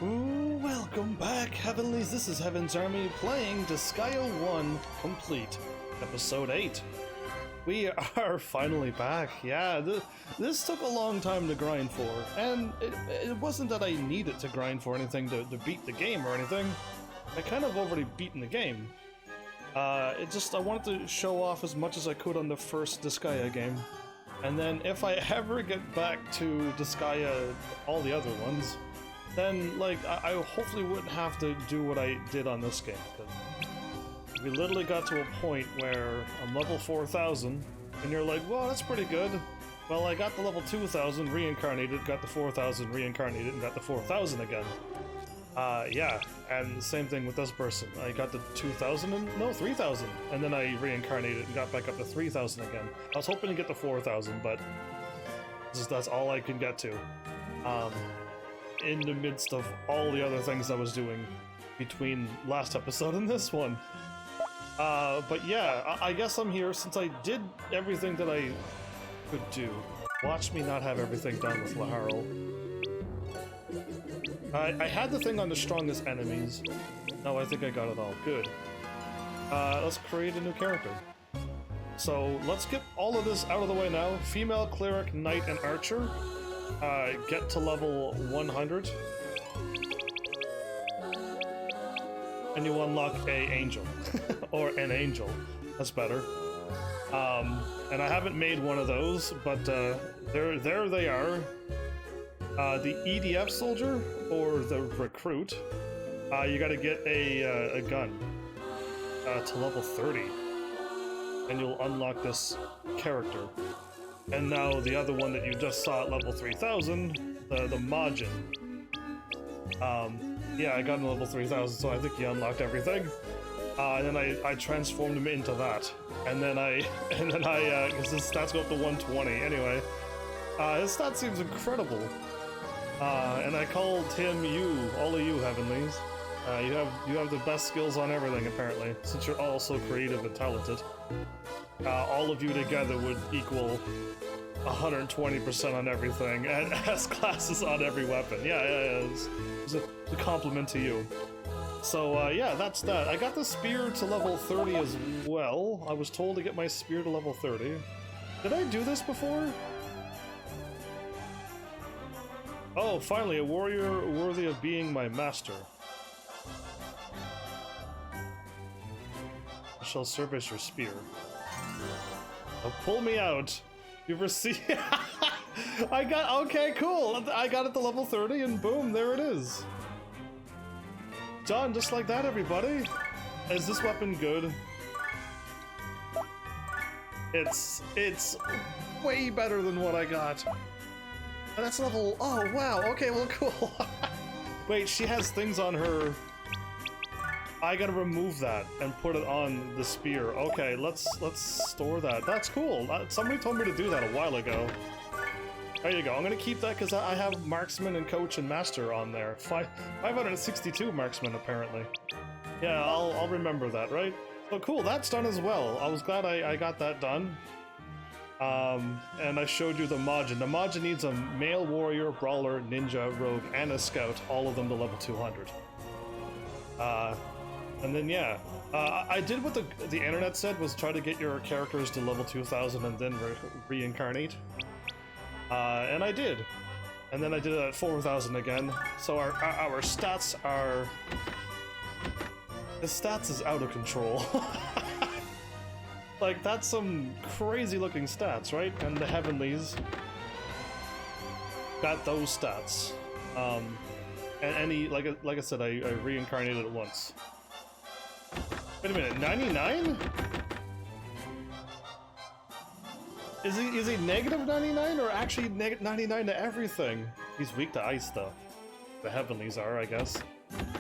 Ooh, welcome back, Heavenlies. This is Heaven's Army playing Disgaea 1 Complete, Episode 8. We are finally back. Yeah, this took a long time to grind for, and it wasn't that I needed to grind for anything to beat the game or anything. I kind of already beaten the game. I wanted to show off as much as I could on the first Disgaea game. And then if I ever get back to Disgaea, all the other ones, then like I hopefully wouldn't have to do what I did on this game. Cause we literally got to a point where I'm level 4,000, and you're like, well, that's pretty good. Well, I got the level 2,000 reincarnated, got the 4,000 reincarnated, and got the 4,000 again. Yeah, and the same thing with this person. I got the 2,000 and no, 3,000, and then I reincarnated and got back up to 3,000 again. I was hoping to get the 4,000, but that's all I can get to. In the midst of all the other things I was doing between last episode and this one. But yeah, I guess I'm here since I did everything that I could do. Watch me not have everything done with Laharl. I had the thing on the strongest enemies. No, I think I got it all. Good. Let's create a new character. So let's get all of this out of the way now. Female, cleric, knight, and archer. Get to level 100. And you unlock a angel. Or an angel. That's better. And I haven't made one of those, but there they are. The EDF soldier, or the recruit, you gotta get a gun to level 30. And you'll unlock this character. And now the other one that you just saw at level 3,000, the Majin. Yeah, I got him level 3,000, so I think he unlocked everything. And then I transformed him into that. And then because his stats go up to 120 anyway. His stat seems incredible. And I called him you, all of you Heavenlies. You have the best skills on everything apparently, since you're all so creative and talented. All of you together would equal 120% on everything, and S classes on every weapon. Yeah, it's a compliment to you. So yeah, that's that. I got the spear to level 30 as well. I was told to get my spear to level 30. Did I do this before? Oh, finally, a warrior worthy of being my master. I shall serve as your spear. Now pull me out. You've received... Okay, cool. I got it to level 30, and boom, there it is. Done, just like that, everybody. Is this weapon good? It's way better than what I got. That's level... Oh, wow. Okay, well, cool. Wait, she has things on her... I gotta remove that and put it on the spear. Okay, let's store that. That's cool. Somebody told me to do that a while ago. There you go. I'm gonna keep that because I have marksman and coach and master on there. 562 marksman apparently. Yeah, I'll remember that, right? So cool. That's done as well. I was glad I got that done. And I showed you the Majin. The Majin needs a male warrior, brawler, ninja, rogue, and a scout. All of them to level 200. And then yeah, I did what the internet said, was try to get your characters to level 2,000 and then reincarnate. And I did. And then I did it at 4,000 again. So our stats are... The stats is out of control. Like, that's some crazy looking stats, right? And the Heavenlies got those stats. And any, like I said, I reincarnated it once. Wait a minute, 99? Is he negative 99 or actually 99 to everything? He's weak to ice though. The Heavenlies are, I guess.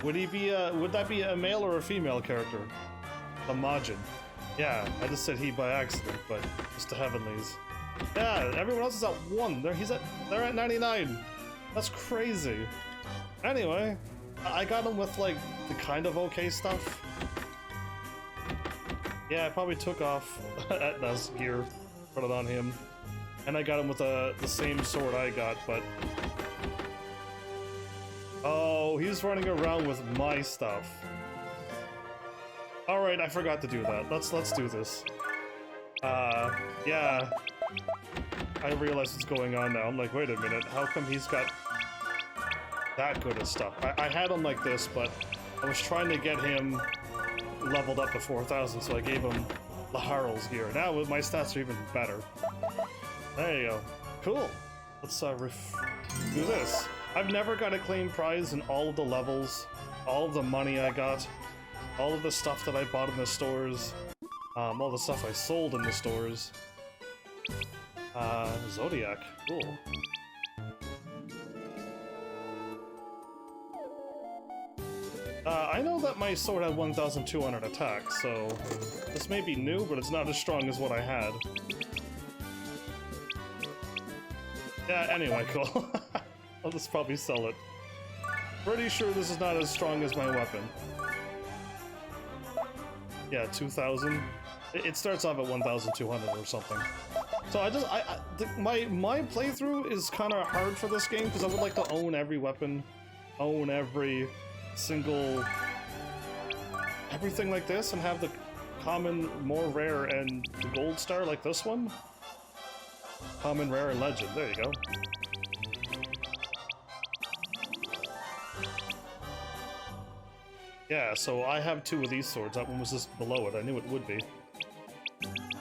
Would he be would that be a male or a female character? A Majin. Yeah, I just said he by accident, but it's the Heavenlies. Yeah, everyone else is at 1. They're at 99. That's crazy. Anyway, I got him with like the kind of okay stuff. Yeah, I probably took off Etna's gear, put it on him, and I got him with the same sword I got, but Oh, he's running around with my stuff. Alright, I forgot to do that. Let's do this. Yeah. I realize what's going on now. I'm like, wait a minute, how come he's got that good of stuff? I had him like this, but I was trying to get him leveled up to 4,000, so I gave him Laharl's gear. Now my stats are even better. There you go. Cool. Let's do this. I've never got a claim prize in all of the levels, all of the money I got, all of the stuff that I bought in the stores, all the stuff I sold in the stores. Zodiac. Cool. I know that my sword had 1,200 attack, so this may be new, but it's not as strong as what I had. Yeah, anyway, cool. I'll just probably sell it. Pretty sure this is not as strong as my weapon. Yeah, 2,000. It starts off at 1,200 or something. So my playthrough is kind of hard for this game because I would like to own every weapon, own every single everything like this, and have the common, more rare, and the gold star like this one. Common, rare, and legend. There you go. Yeah, so I have 2 of these swords. That one was just below it. I knew it would be.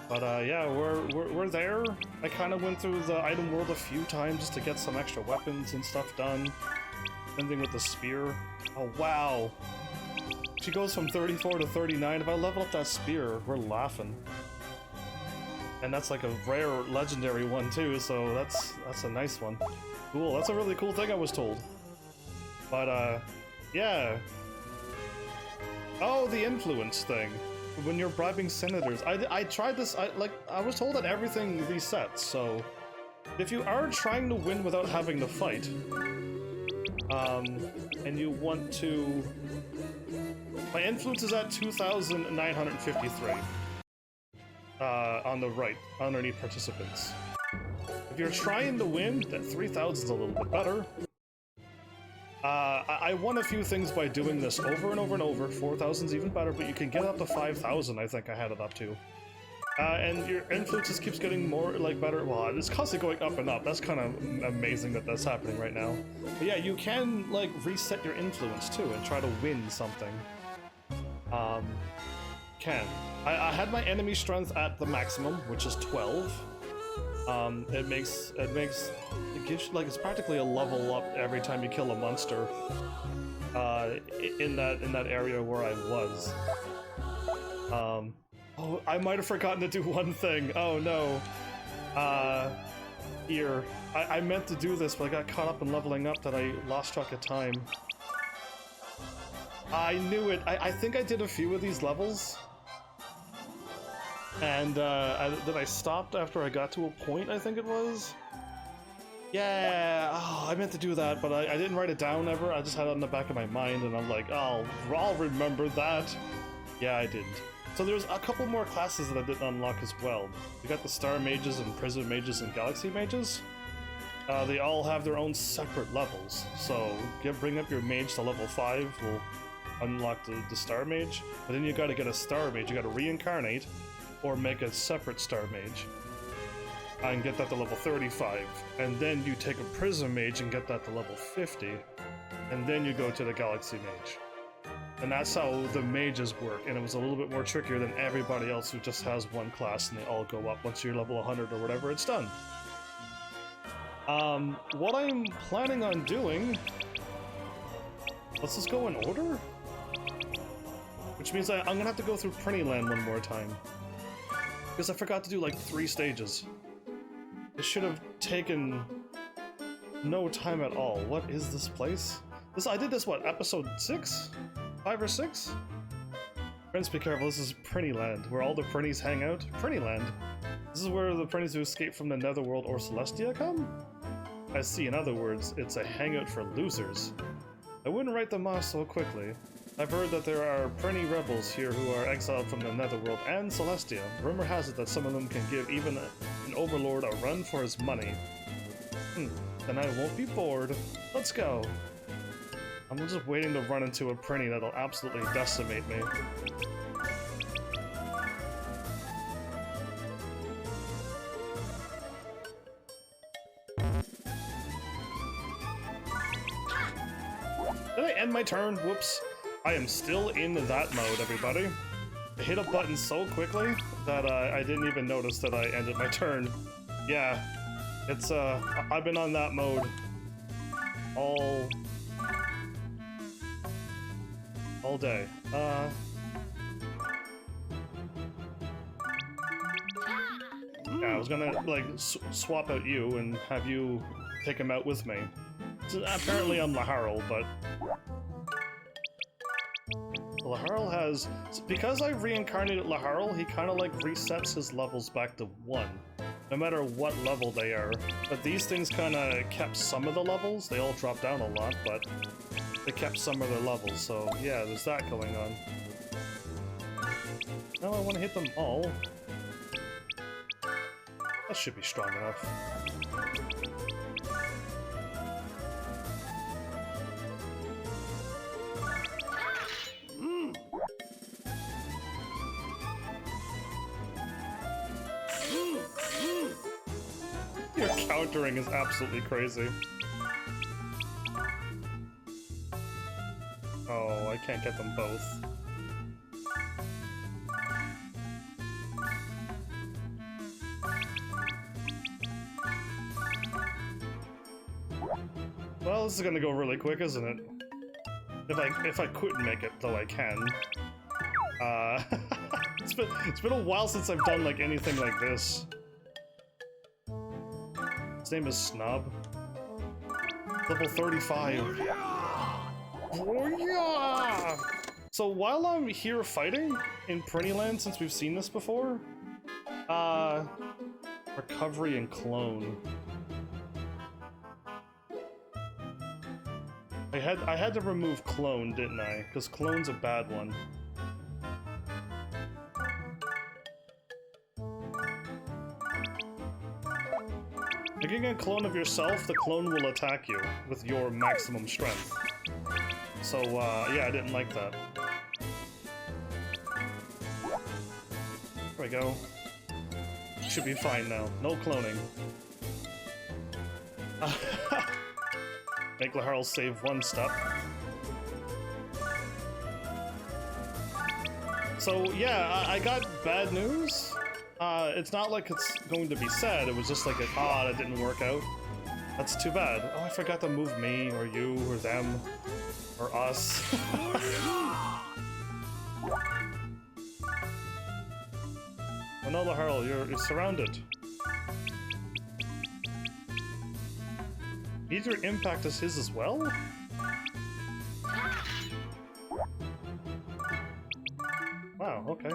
But yeah, we're there. I kind of went through the item world a few times just to get some extra weapons and stuff done. Same thing with the spear. Oh wow! She goes from 34 to 39. If I level up that spear, we're laughing. And that's like a rare legendary one too, so that's a nice one. Cool, that's a really cool thing I was told. But yeah. Oh, the influence thing. When you're bribing senators. I tried this, I was told that everything resets, so if you are trying to win without having to fight, and you want to... My influence is at 2,953. On the right, underneath participants. If you're trying to win, that 3,000 is a little bit better. I won a few things by doing this over and over and over. 4,000 is even better, but you can get up to 5,000, I think I had it up to. And your influence just keeps getting more, like, better. Well, it's constantly going up and up. That's kind of amazing that that's happening right now. But yeah, you can, like, reset your influence, too, and try to win something. I had my enemy strength at the maximum, which is 12. It gives you, like, it's practically a level up every time you kill a monster. In that area where I was. Oh, I might have forgotten to do one thing. Oh no. Here. I meant to do this, but I got caught up in leveling up that I lost track of time. I knew it. I think I did a few of these levels. And then I stopped after I got to a point, I think it was. Yeah, oh, I meant to do that, but I didn't write it down ever. I just had it on the back of my mind, and I'm like, oh, I'll remember that. Yeah, I didn't. So there's a couple more classes that I didn't unlock as well. You got the Star Mages and Prism Mages and Galaxy Mages. They all have their own separate levels. So bring up your Mage to level 5, will unlock the Star Mage. But then you gotta get a Star Mage. You gotta reincarnate, or make a separate Star Mage. And get that to level 35. And then you take a Prism Mage and get that to level 50. And then you go to the Galaxy Mage. And that's how the mages work, and it was a little bit more trickier than everybody else who just has one class and they all go up. Once you're level 100 or whatever, it's done. What I'm planning on doing... Let's just go in order? Which means I'm gonna have to go through Prinnyland one more time. Because I forgot to do like 3 stages. It should have taken no time at all. What is this place? I did this, what, episode 6? 5 or 6? Friends, be careful, this is Prinnyland, where all the Prinnies hang out. Prinnyland? This is where the Prinnies who escape from the Netherworld or Celestia come? I see, in other words, it's a hangout for losers. I wouldn't write them off so quickly. I've heard that there are Prinny rebels here who are exiled from the Netherworld and Celestia. Rumor has it that some of them can give even an overlord a run for his money. Then I won't be bored. Let's go. I'm just waiting to run into a Prinny that'll absolutely decimate me. Did I end my turn? Whoops. I am still in that mode, everybody. I hit a button so quickly that I didn't even notice that I ended my turn. Yeah, it's, I've been on that mode all day. Yeah, I was gonna, like, swap out you and have you take him out with me. So, apparently I'm Laharl, but... Laharl has... Because I reincarnated Laharl, he kind of, like, resets his levels back to 1. No matter what level they are. But these things kind of kept some of the levels. They all dropped down a lot, but... They kept some of their levels, so yeah, there's that going on. Now I want to hit them all. That should be strong enough. Your countering is absolutely crazy. Oh, I can't get them both. Well, this is gonna go really quick, isn't it? If I couldn't make it, though I can. It's been a while since I've done like anything like this. His name is Snob. Level 35. Oh yeah! So while I'm here fighting in Prinnyland, since we've seen this before, recovery and clone. I had to remove clone, didn't I? Because clone's a bad one. Making a clone of yourself, the clone will attack you with your maximum strength. So, yeah, I didn't like that. There we go. Should be fine now. No cloning. Make Laharl save one step. So, yeah, I got bad news. It's not like it's going to be sad. It was just like, that didn't work out. That's too bad. Oh, I forgot to move me, or you, or them. Or us. Oh no, Laharl, you're surrounded. Either impact is his as well? Wow, okay.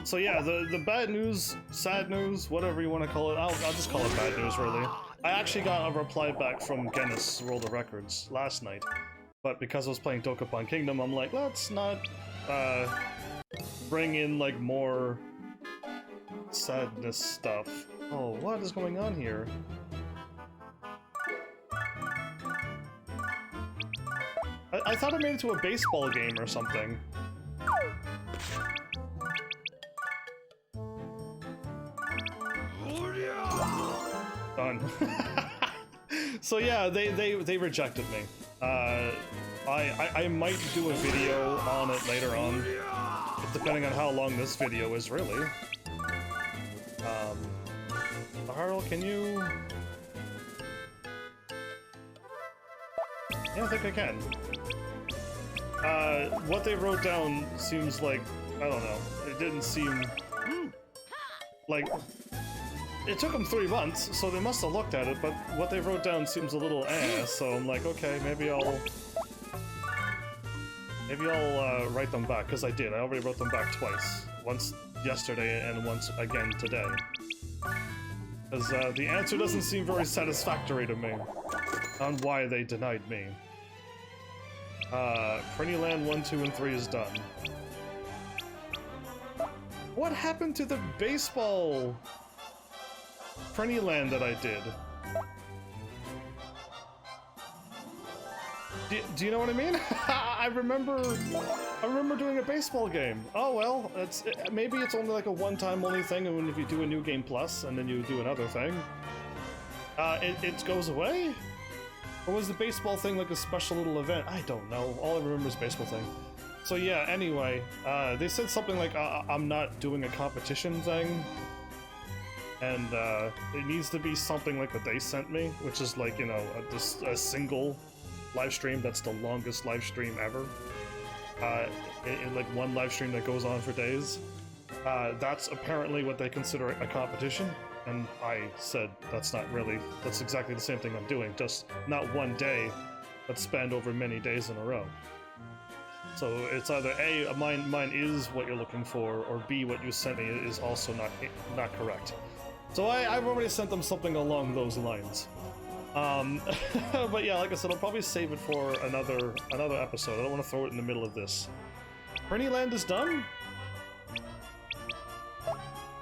So yeah, the bad news, sad news, whatever you want to call it, I'll just call it bad news, really. I actually got a reply back from Guinness World of Records last night, but because I was playing Dokapon Kingdom, I'm like, let's not bring in like more sadness stuff. Oh, what is going on here? I thought I made it to a baseball game or something. Done. So yeah, they rejected me. I might do a video on it later on, depending on how long this video is, really. Laharl, can you? Yeah, I think I can. What they wrote down seems like, I don't know, it didn't seem like, it took them 3 months, so they must have looked at it, but what they wrote down seems a little so I'm like, okay, maybe I'll write them back, because I did. I already wrote them back twice. Once yesterday and once again today. Because the answer doesn't seem very satisfactory to me on why they denied me. Prinnyland 1, 2, and 3 is done. What happened to the baseball Prinnyland that I did? Do you know what I mean? I remember doing a baseball game. Oh well, maybe it's only like a one-time only thing, and if you do a new game plus and then you do another thing, it goes away. Or was the baseball thing like a special little event? I don't know. All I remember is baseball thing. So yeah. Anyway, they said something like I'm not doing a competition thing, and it needs to be something like what they sent me, which is like, you know, just a single live stream that's the longest live stream ever. In like one live stream that goes on for days. That's apparently what they consider a competition, and I said that's exactly the same thing I'm doing, just not one day, but spanned over many days in a row. So it's either A, mine is what you're looking for, or B, what you sent me is also not correct. So I've already sent them something along those lines. But yeah, like I said, I'll probably save it for another episode. I don't want to throw it in the middle of this. Land is done?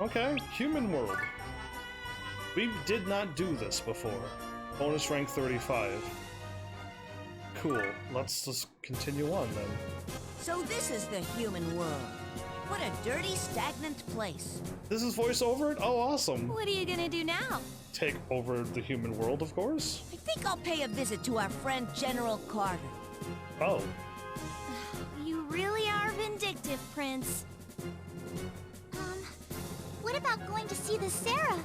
Okay, Human World. We did not do this before. Bonus rank 35. Cool, let's just continue on then. So this is the human world. What a dirty, stagnant place. This is voiceover? Oh, awesome. What are you gonna do now? Take over the human world, of course. I think I'll pay a visit to our friend General Carter. Oh. You really are vindictive, Prince. What about going to see the Seraph?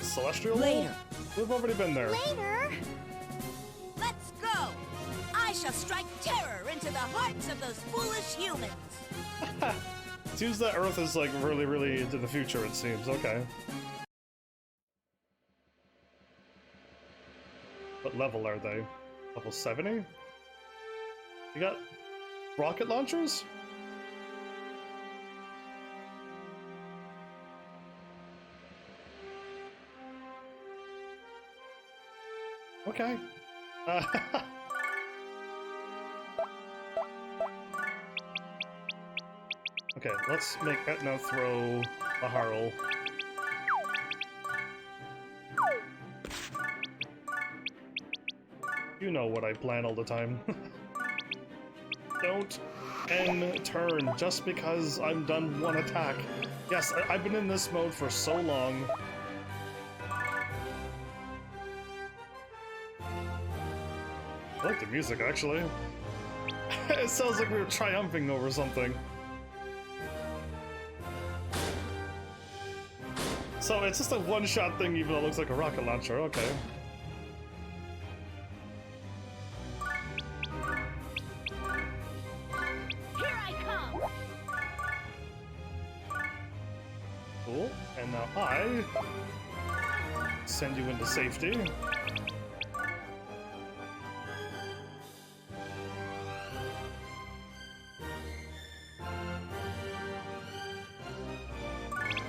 Celestial? Later. We've already been there. Later? Let's go! I shall strike terror into the hearts of those foolish humans. Seems that Earth is like really, really into the future, it seems. Okay. What level are they? Level 70? You got rocket launchers? Okay. Okay, let's make Etna throw a Harl. You know what I plan all the time. Don't end turn just because I'm done one attack. Yes, I've been in this mode for so long. I like the music, actually. It sounds like we were triumphing over something. So it's just a one-shot thing, even though it looks like a rocket launcher. Okay. Here I come! Cool. And now I send you into safety.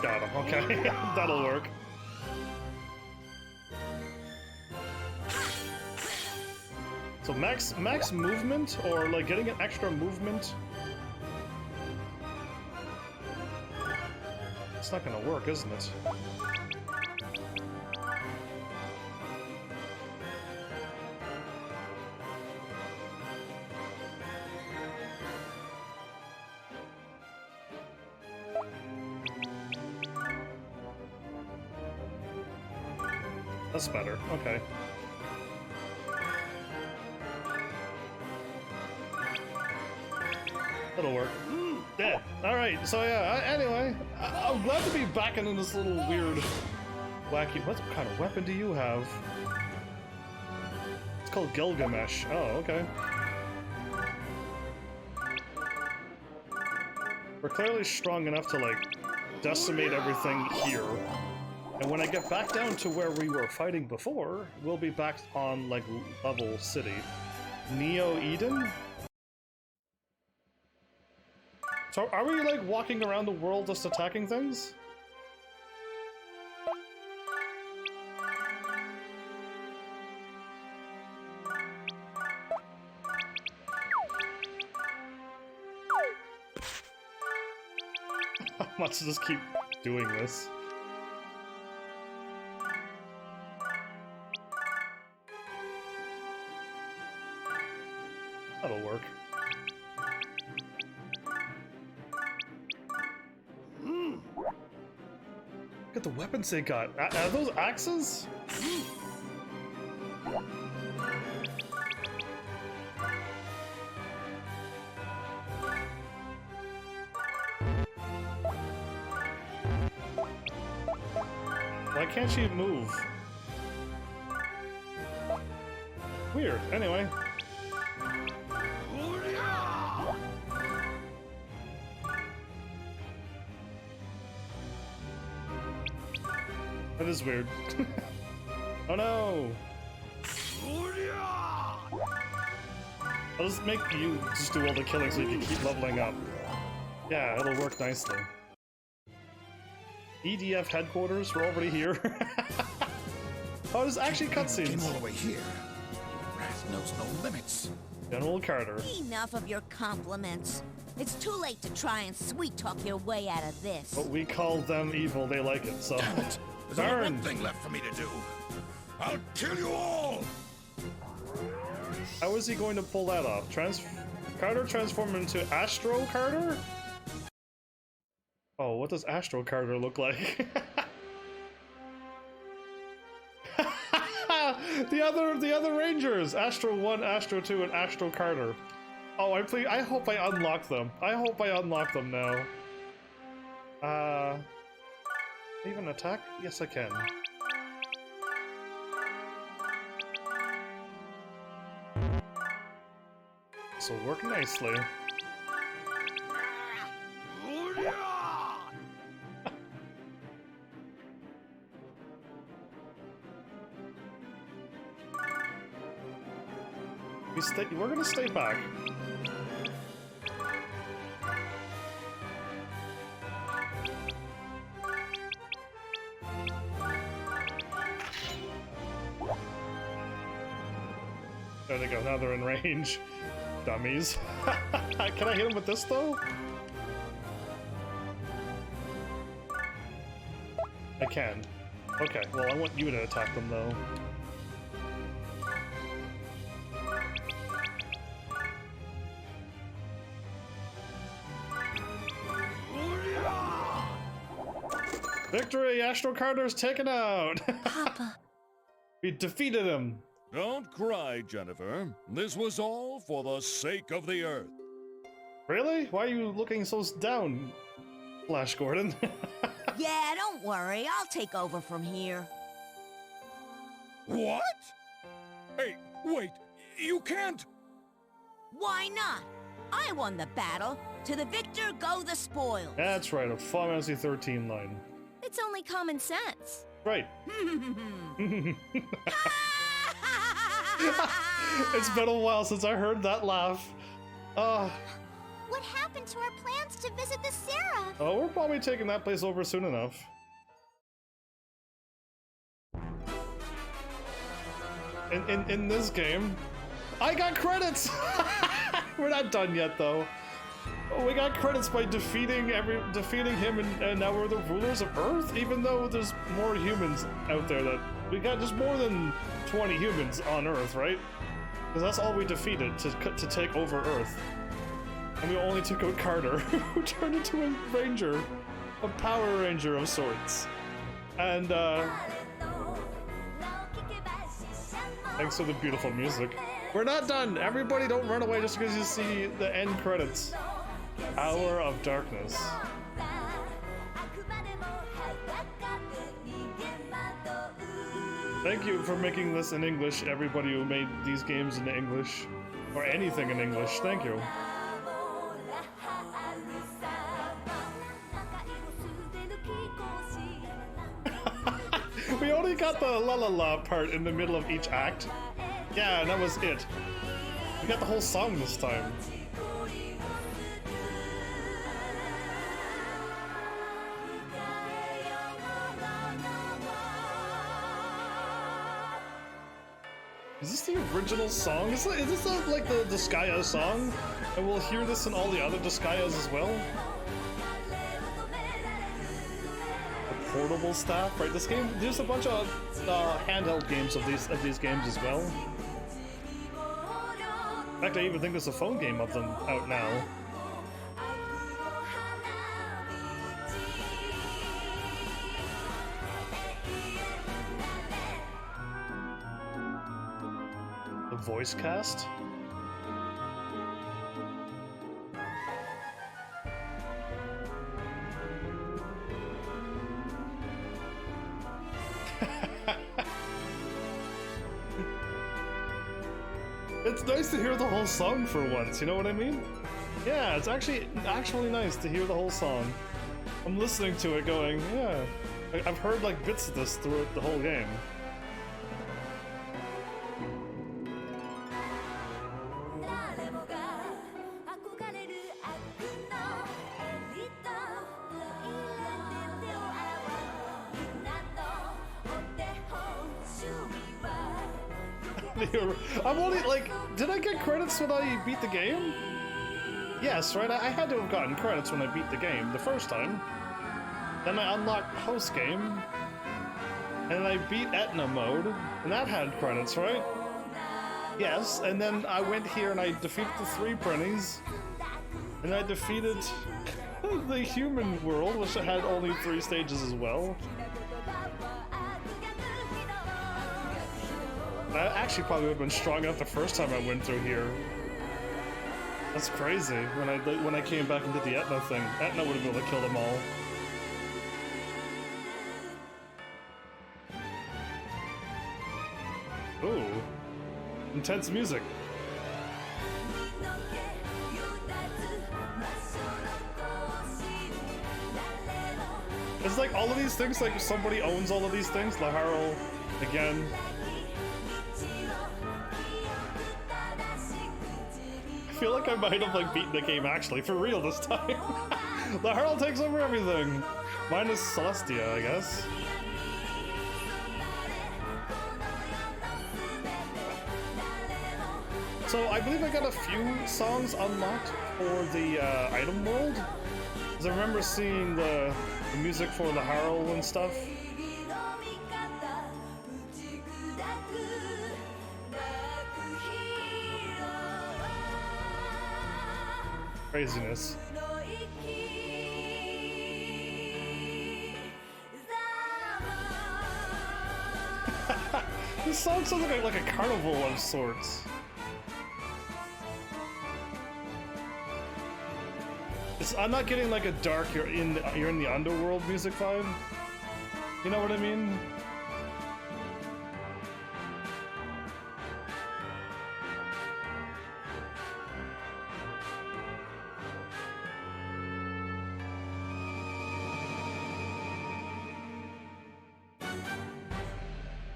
Got him. Okay, that'll work. So max movement, or like getting an extra movement. It's not gonna work, isn't it? That's better. Okay. That'll work. Yeah. All right. So yeah. Anyway, I'm glad to be back in this little weird, wacky. What kind of weapon do you have? It's called Gilgamesh. Oh, okay. We're clearly strong enough to like decimate everything here. And when I get back down to where we were fighting before, we'll be back on, like, level city. Neo Eden? So are we, like, walking around the world just attacking things? I must just keep doing this. That'll work. Look at the weapons they got. Are those axes? Why can't she move? Weird. Anyway. That is weird. Oh no! I'll just make you just do all the killing so you can keep leveling up. Yeah, it'll work nicely. EDF headquarters, we're already here. Oh, there's actually cutscenes. Came all the way here. Wrath knows no limits. General Carter. Enough of your compliments. It's too late to try and sweet-talk your way out of this. But we called them evil, they like it, so... Damn it! There's only one thing left for me to do. I'll kill you all! How is he going to pull that off? Carter transformed into Astro Carter? Oh, what does Astro Carter look like? The other Rangers! Astro 1, Astro 2, and Astro Carter. Oh, I hope I unlock them. I hope I unlock them now. Even attack? Yes, I can. This will work nicely. We're gonna stay back. There they go, now they're in range. Dummies. Can I hit him with this though? I can. Okay, well I want you to attack them though. Victory! Astro Carter's taken out! Papa. We defeated him! Don't cry, Jennifer. This was all for the sake of the Earth. Really? Why are you looking so down, Flash Gordon? Yeah, don't worry. I'll take over from here. What? Hey, wait. You can't. Why not? I won the battle. To the victor go the spoils. That's right, a Final Fantasy 13 line. It's only common sense. Right. It's been a while since I heard that laugh. What happened to our plans to visit the Seraph? Oh, we're probably taking that place over soon enough. In this game, I got credits! We're not done yet, though. We got credits by defeating him, and now we're the rulers of Earth, even though there's more humans out there that... We got just more than 20 humans on Earth, right? Because that's all we defeated to take over Earth. And we only took out Carter, who turned into a ranger. A Power Ranger of sorts. And, thanks for the beautiful music. We're not done! Everybody don't run away just because you see the end credits. Hour of Darkness. Thank you for making this in English, everybody who made these games in English. Or anything in English, thank you. We only got the la la la part in the middle of each act. Yeah, and that was it. We got the whole song this time. Is this the original song? Is this like the Disgaea song? And we'll hear this in all the other Disgaeas as well? The portable stuff, right? This game, there's a bunch of handheld games of these games as well. In fact, I even think there's a phone game of them out now. The voice cast? It's nice to hear the whole song for once, you know what I mean? Yeah, it's actually nice to hear the whole song. I'm listening to it going, yeah. I've heard like bits of this throughout the whole game. I'm only like, did I get credits when I beat the game? Yes, right? I had to have gotten credits when I beat the game the first time. Then I unlocked post-game, and I beat Etna mode, and that had credits, right? Yes, and then I went here and I defeated the 3 Prinnies, and I defeated the human world, which had only 3 stages as well. I actually probably would have been strong enough the first time I went through here. That's crazy. When I came back and did the Etna thing, Etna would have been able to kill them all. Ooh, intense music. It's like all of these things, like somebody owns all of these things. Laharl, again. I feel like I might have like beaten the game actually, for real this time. Laharl takes over everything. Minus Celestia, I guess. So I believe I got a few songs unlocked for the item world. Because I remember seeing the music for Laharl and stuff. Craziness. This song sounds like a carnival of sorts. I'm not getting like a dark you're in the underworld music vibe. You know what I mean?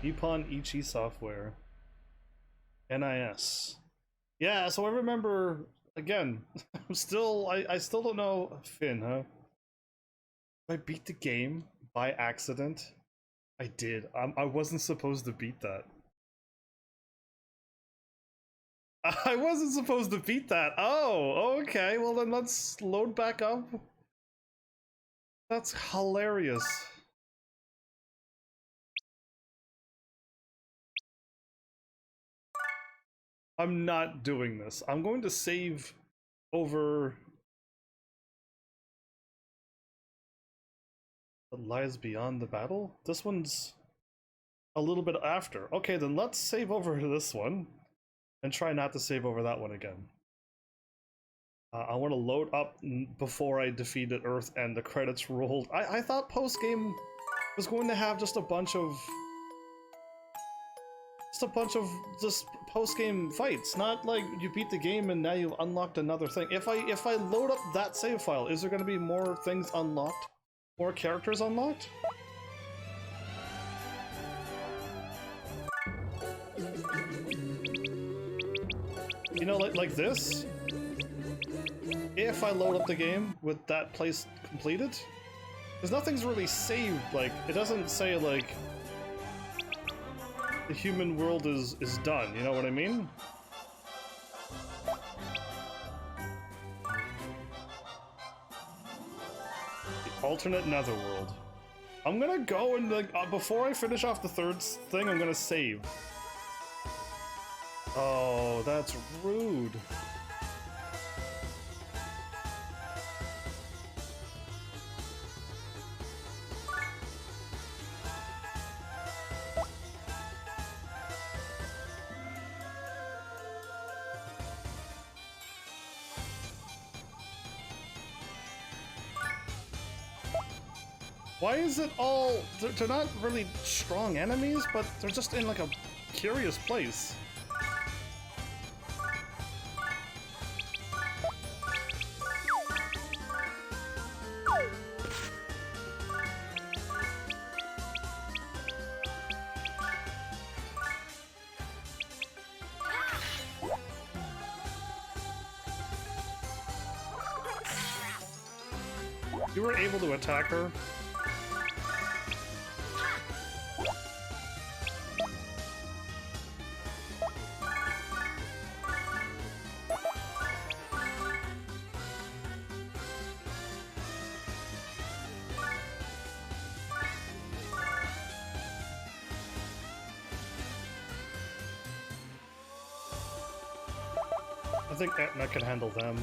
Nippon Ichi Software. NIS. Yeah, so I remember, again, I still don't know. Finn, huh? I beat the game by accident. I did. I wasn't supposed to beat that. I wasn't supposed to beat that. Oh, okay. Well then let's load back up. That's hilarious. I'm not doing this. I'm going to save over what lies beyond the battle. This one's a little bit after. Okay, then let's save over to this one and try not to save over that one again. I want to load up before I defeated Earth and the credits rolled. I thought post-game was going to have just a bunch of post-game fights, not like you beat the game and now you've unlocked another thing. If I load up that save file, is there going to be more things unlocked? More characters unlocked? You know, like this? If I load up the game with that place completed, because nothing's really saved, like, it doesn't say, like, the human world is done, you know what I mean? The alternate netherworld. I'm gonna go and, like, before I finish off the third thing, I'm gonna save. Oh, that's rude. Why is it all... They're not really strong enemies, but they're just in like a curious place. You were able to attack her? I think Etna can handle them.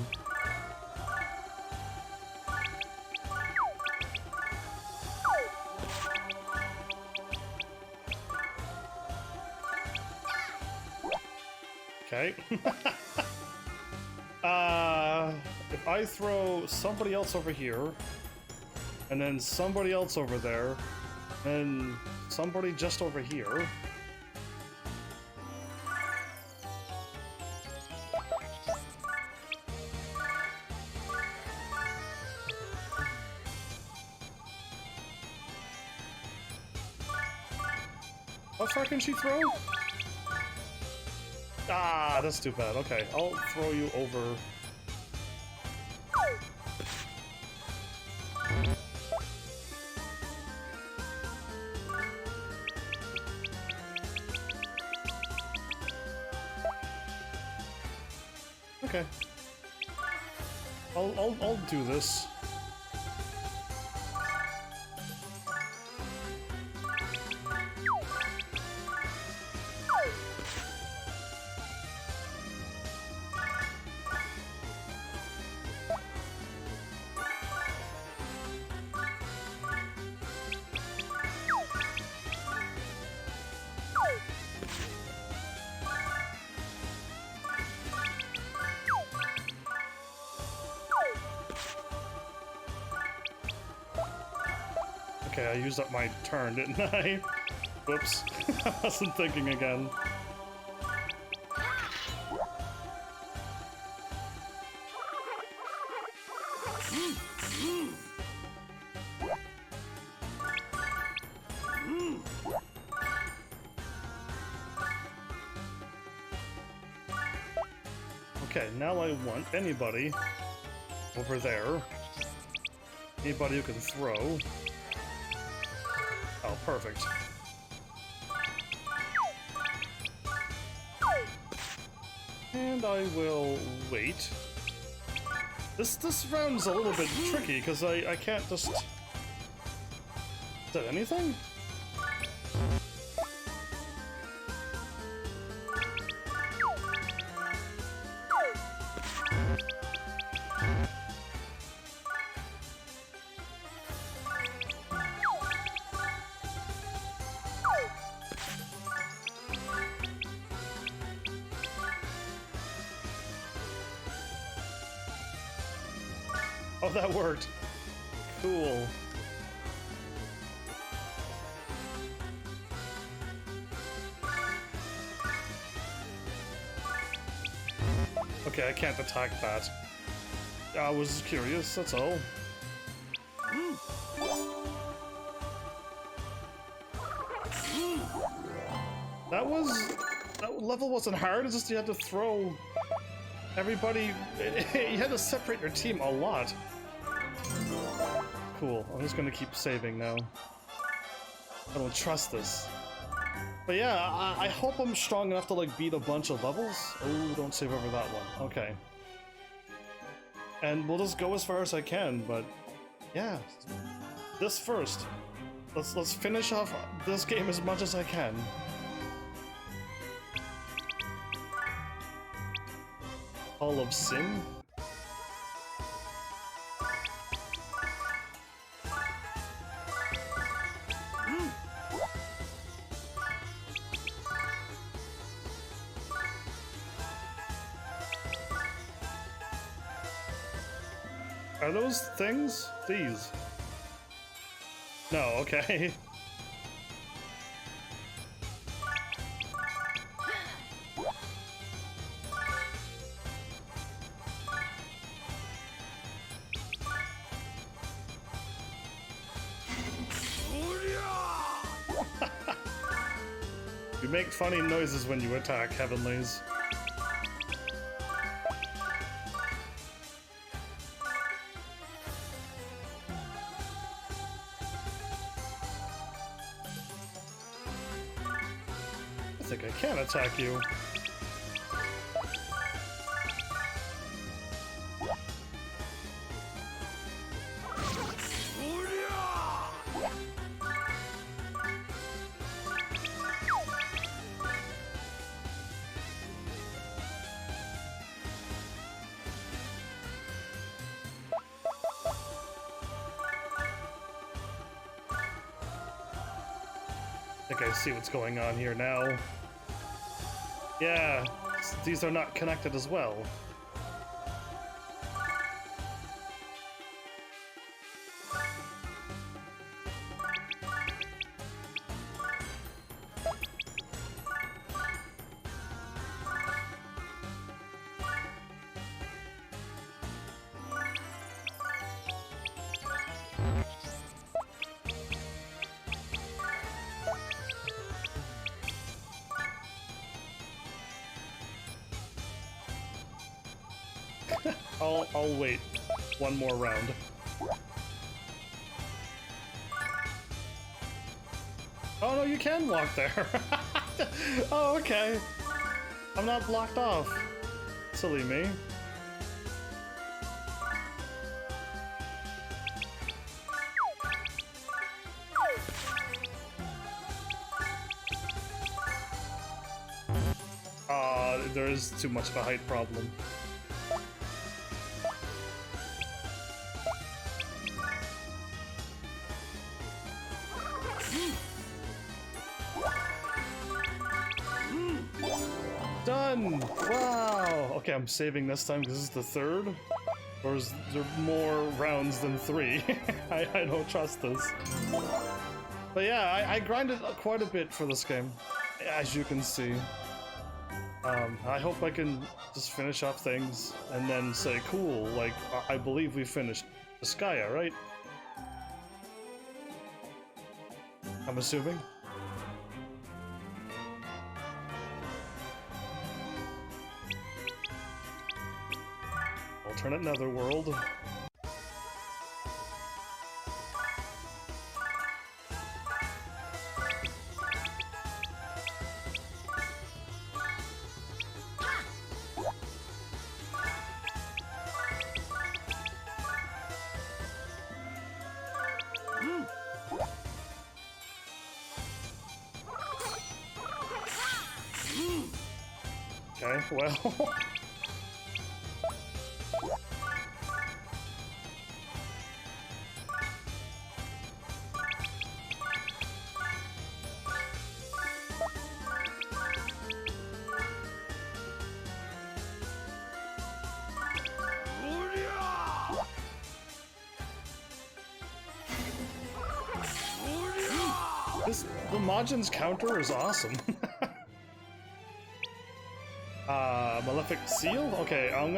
Okay. If I throw somebody else over here, and then somebody else over there, and somebody just over here. How far can she throw? Ah, that's too bad. Okay, I'll throw you over. Okay. I'll do this. Okay, I used up my turn, didn't I? Whoops. I wasn't thinking again. Okay, now I want anybody over there. Anybody who can throw. Oh, perfect. And I will wait. This round's a little bit tricky because I can't just... Is that anything? Oh, that worked. Cool. Okay, I can't attack that. I was curious, that's all. That level wasn't hard, it's just you had to throw everybody. You had to separate your team a lot. Cool, I'm just gonna keep saving now. I don't trust this. But yeah, I hope I'm strong enough to like beat a bunch of levels. Oh, don't save over that one. Okay. And we'll just go as far as I can, but yeah. This first. Let's finish off this game as much as I can. Hall of Sin? Are those things? These? No, okay. You make funny noises when you attack, Heavenlies. I think I can attack you. I think I see what's going on here now. Yeah, these are not connected as well. I'll wait one more round. Oh no, you can walk there. Oh, okay. I'm not blocked off. Silly me. There is too much of a height problem. Done! Wow! Okay, I'm saving this time because this is the third. Or is there more rounds than 3? I don't trust this. But yeah, I grinded quite a bit for this game, as you can see. I hope I can just finish off things and then say, cool, like, I believe we finished Disgaea, right? I'm assuming. Alternate netherworld. Okay, well. The Majin's counter is awesome. Malefic seal? Okay, I'm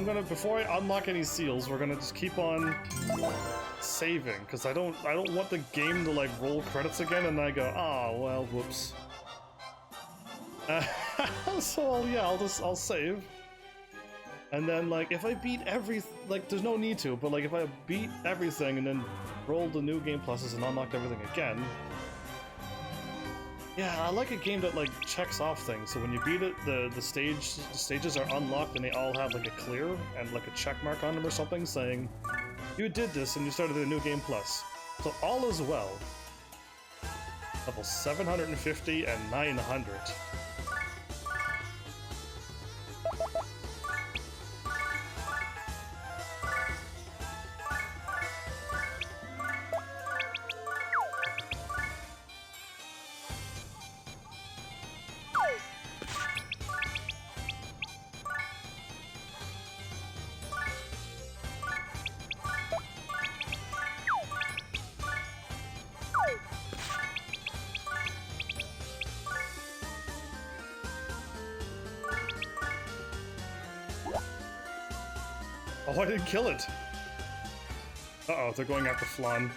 gonna before I unlock any seals, we're gonna just keep on saving, because I don't want the game to like roll credits again and I go, oh well, whoops. So yeah, I'll save. And then like if I beat like there's no need to, but like if I beat everything and then rolled the new game pluses and unlocked everything again. Yeah, I like a game that like checks off things. So when you beat it, the stages are unlocked and they all have like a clear and like a check mark on them or something saying you did this and you started a new game plus. So all is well. Level 750 and 900. Oh, I didn't kill it. Uh-oh, they're going after Flan.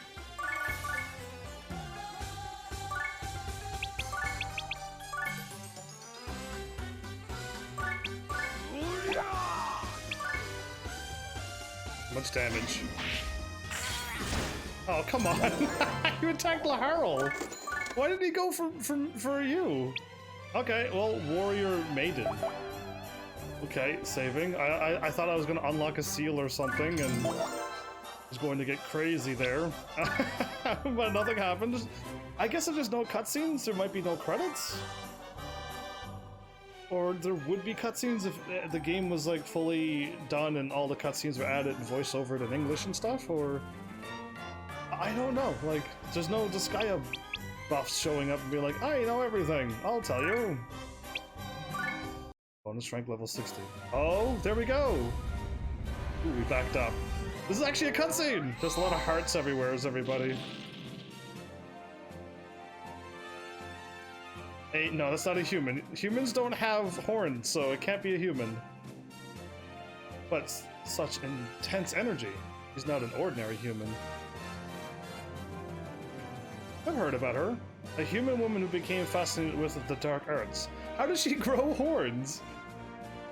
Much damage. Oh, come on. You attacked Laharl. Why did he go for you? Okay, well, Warrior Maiden. Okay, saving. I thought I was going to unlock a seal or something and was going to get crazy there. But nothing happened. I guess if there's no cutscenes, there might be no credits? Or there would be cutscenes if the game was like fully done and all the cutscenes were added and voiced over it in English and stuff, or... I don't know, like, there's no Disgaea buffs showing up and be like, I know everything, I'll tell you. Bonus rank level 60. Oh, there we go! Ooh, we backed up. This is actually a cutscene! There's a lot of hearts everywhere, everybody. Hey, no, that's not a human. Humans don't have horns, so it can't be a human. But such intense energy. He's not an ordinary human. I've heard about her. A human woman who became fascinated with the dark arts. How does she grow horns?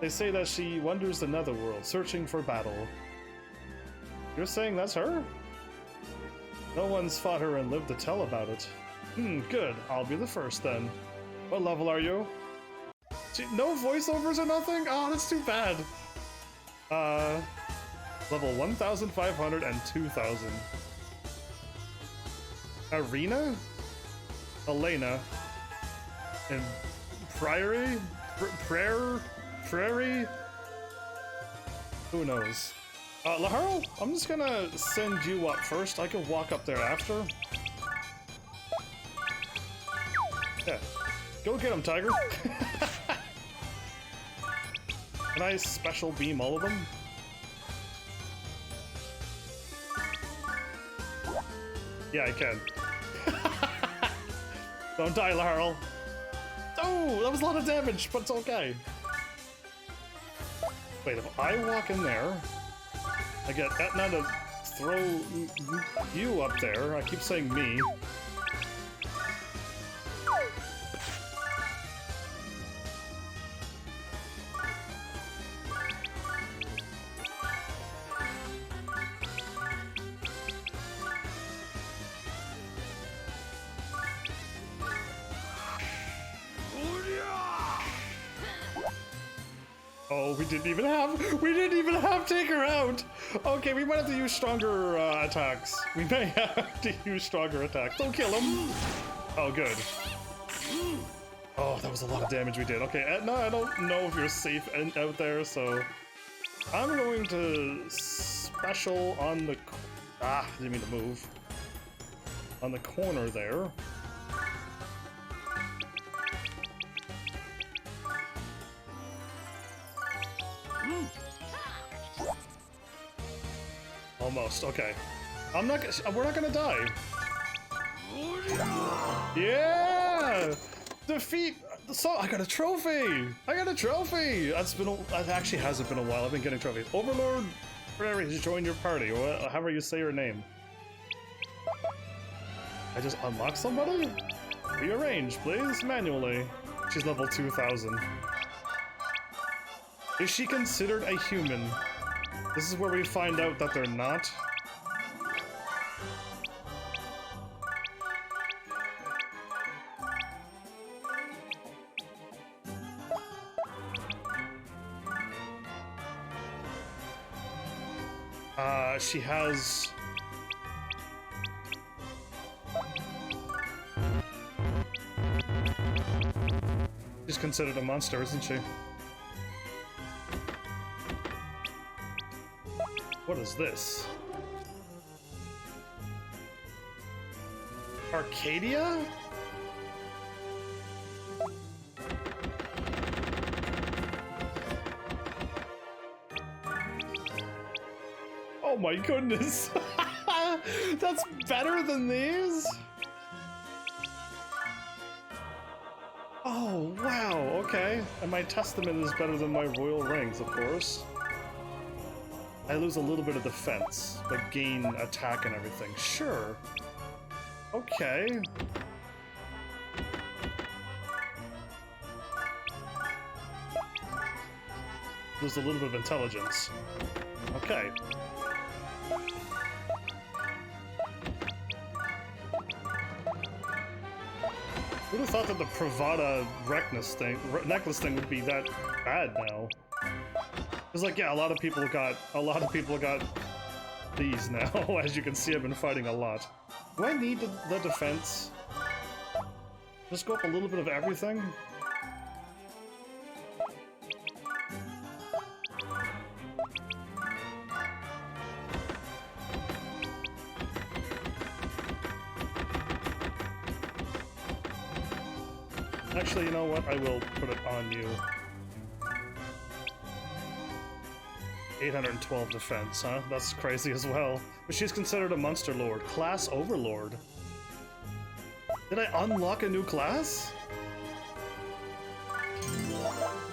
They say that she wanders the netherworld, searching for battle. You're saying that's her? No one's fought her and lived to tell about it. Good. I'll be the first then. What level are you? No voiceovers or nothing? Oh, that's too bad. Level 1,500 and 2,000. Arena? Elena. And Priory? Prairie? Who knows? Laharl, I'm just gonna send you up first. I can walk up there after. Yeah. Go get him, Tiger! Can I special beam all of them? Yeah, I can. Don't die, Laharl! Oh, that was a lot of damage, but it's okay. Wait, if I walk in there, I get Etna to throw you up there. I keep saying me. Oh, we didn't even have Take Her Out! Okay, we might have to use stronger attacks. We may have to use stronger attacks. Don't kill him! Oh, good. Oh, that was a lot of damage we did. Okay, Etna, I don't know if you're safe out there, so... I'm going to special on the... didn't mean to move. On the corner there. Almost, okay. We're not gonna die. Yeah! Defeat! So, I got a trophy! I got a trophy! That actually hasn't been a while. I've been getting trophies. Overlord Prairie has joined your party, or however you say her name. I just unlocked somebody? Rearrange, please, manually. She's level 2,000. Is she considered a human? This is where we find out that they're not. She has... She's considered a monster, isn't she? What is this? Arcadia? Oh my goodness! That's better than these? Oh wow, okay. And my testament is better than my royal rings, of course. I lose a little bit of defense, but gain attack and everything. Sure. Okay. Lose a little bit of intelligence. Okay. Who'd have thought that the Pravada necklace thing would be that bad now? It's like, yeah, a lot of people got these now. As you can see, I've been fighting a lot. Do I need the defense? Just go up a little bit of everything? Actually, you know what? I will put it on you. 812 defense, huh? That's crazy as well. But she's considered a monster lord. Class overlord. Did I unlock a new class?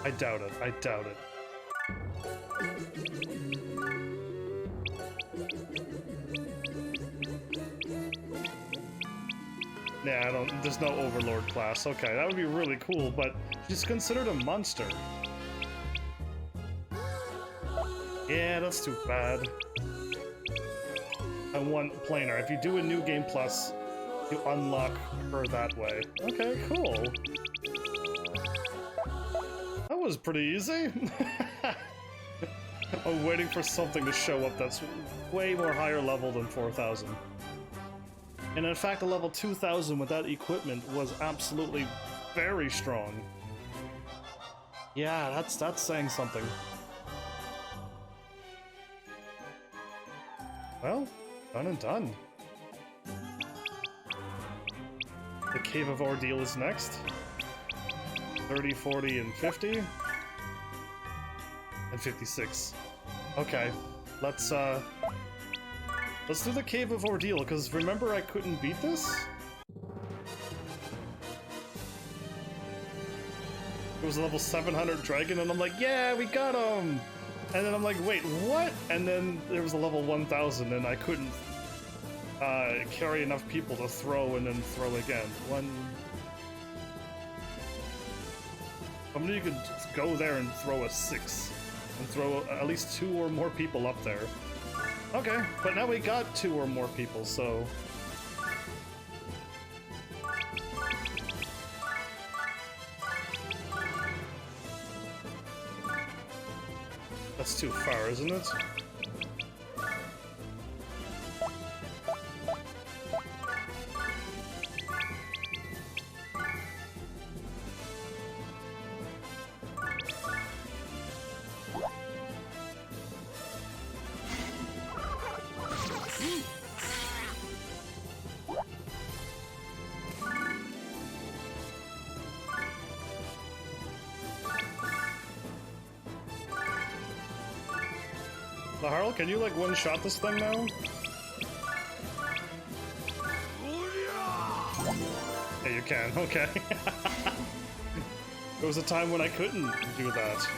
I doubt it. I doubt it. Nah, I don't. There's no overlord class. Okay, that would be really cool, but she's considered a monster. Yeah, that's too bad. I want planar. If you do a new game plus, you unlock her that way. Okay, cool. That was pretty easy. I'm waiting for something to show up that's way more higher level than 4,000. And in fact, a level 2,000 with that equipment was absolutely very strong. Yeah, that's saying something. Well, done and done. The Cave of Ordeal is next. 30, 40, and 50. And 56. Okay, let's do the Cave of Ordeal, because remember I couldn't beat this? It was a level 700 dragon, and I'm like, yeah, we got him! And then I'm like, wait, what? And then there was a level 1000, and I couldn't carry enough people to throw and then throw again. Somebody could go there and throw a 6, and throw at least 2 or more people up there. Okay, but now we got 2 or more people, so... That's too far, isn't it? Laharl, can you like one-shot this thing now? Yeah, you can, okay. There was a time when I couldn't do that.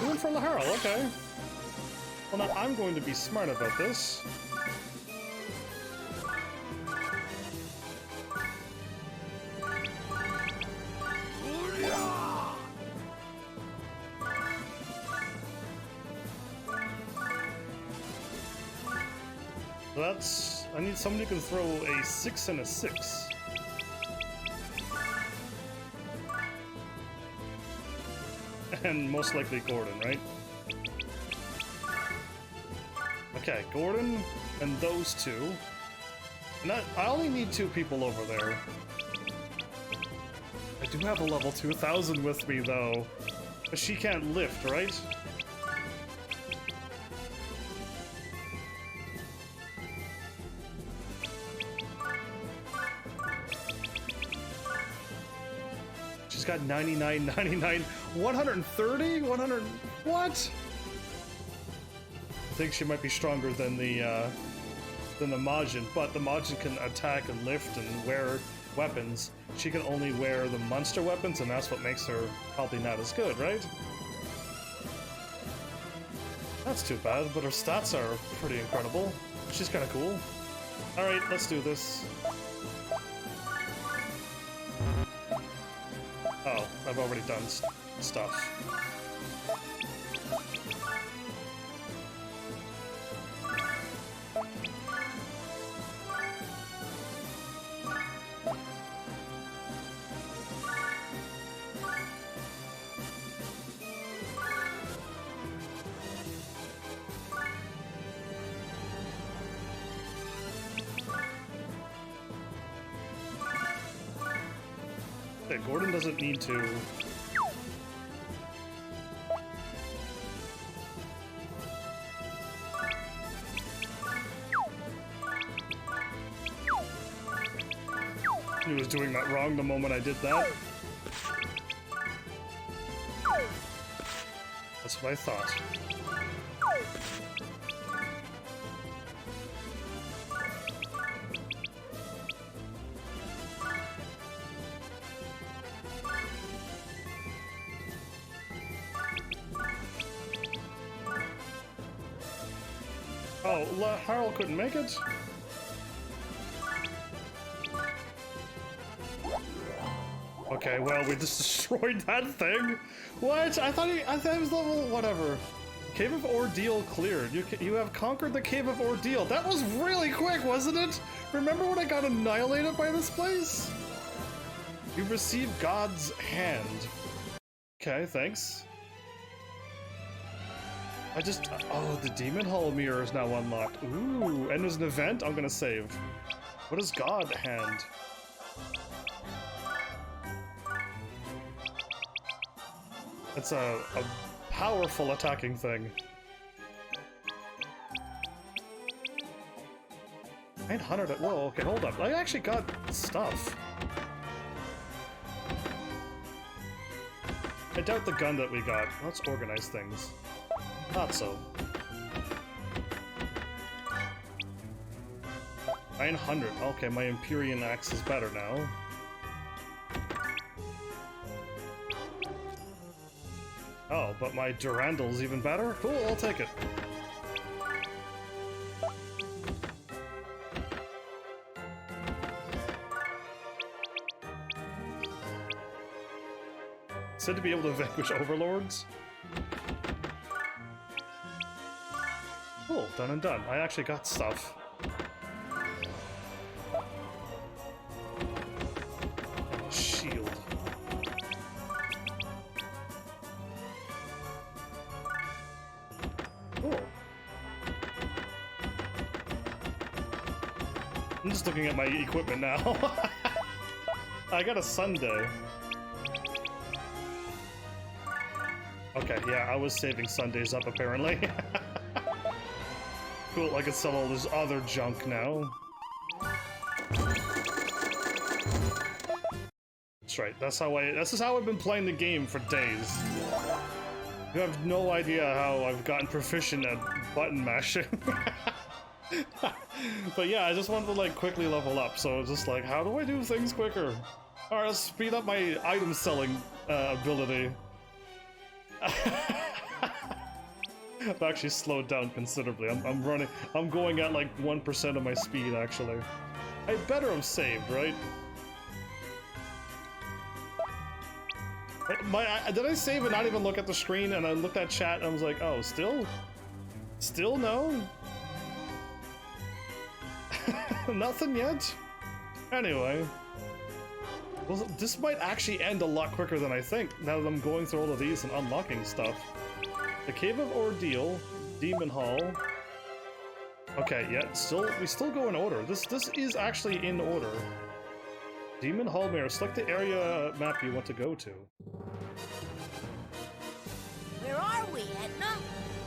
Even for Laharl, okay. Well, now I'm going to be smart about this. That's... I need somebody who can throw a 6 and a 6. And most likely Gordon, right? Okay, Gordon and those 2. And I only need 2 people over there. I do have a level 2000 with me, though. But she can't lift, right? She's got 99, 99, 130? 100... What? I think she might be stronger than the Majin, but the Majin can attack and lift and wear weapons. She can only wear the monster weapons, and that's what makes her probably not as good, right? That's too bad, but her stats are pretty incredible. She's kind of cool. Alright, let's do this. Oh, I've already done stuff. Okay, Gordon doesn't need to... He was doing that wrong the moment I did that. That's what I thought. Oh, Harold couldn't make it? Okay, well, we just destroyed that thing. What? I thought it was level whatever. Cave of Ordeal cleared. You have conquered the Cave of Ordeal. That was really quick, wasn't it? Remember when I got annihilated by this place? You received God's hand. Okay, thanks. Oh, the Demon Hall mirror is now unlocked. Ooh, and there's an event? I'm gonna save. What is God hand? It's a powerful attacking thing. 900 at whoa, okay, hold up. I actually got stuff. I doubt the gun that we got. Let's organize things. Not so. 900. Okay, my Empyrean axe is better now. Oh, but my Durandal's even better? Cool, I'll take it. Said to be able to vanquish overlords? Cool, done and done. I actually got stuff. Shield. Cool. I'm just looking at my equipment now. I got a Sunday. Okay, yeah, I was saving Sundays up apparently. Cool, I can sell all this other junk now. That's right, this is how I've been playing the game for days. You have no idea how I've gotten proficient at button mashing. But yeah, I just wanted to like quickly level up, so it's just like, how do I do things quicker? Alright, let's speed up my item selling ability. I've actually slowed down considerably. I'm going at like 1% of my speed actually. I better have saved, right? Did I save and not even look at the screen? And I looked at chat and I was like, oh, still? Still no? Nothing yet? Anyway. Well, this might actually end a lot quicker than I think, now that I'm going through all of these and unlocking stuff. The Cave of Ordeal, Demon Hall. Okay, yeah, we still go in order. This is actually in order. Demon Hall mirror. Select the area map you want to go to. Where are we, Etna?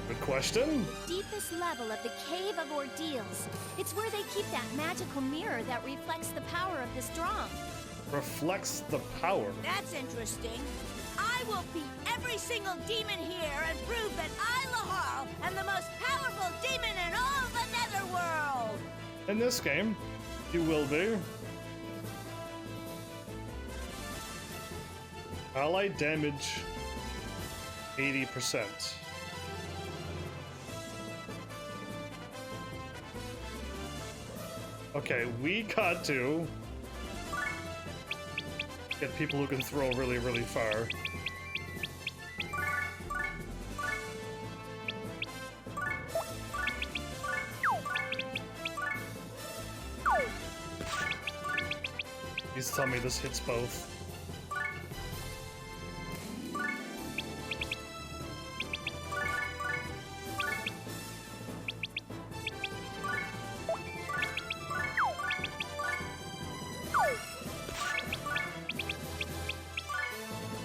Good question. Deepest level of the Cave of Ordeals. It's where they keep that magical mirror that reflects the power of this drum. Reflects the power. That's interesting. I will beat every single demon here and prove that I, Laharl, am the most powerful demon in all the Netherworld! In this game, you will be. Allied damage 80%. Okay, we got to get people who can throw really, really far. Please tell me this hits both.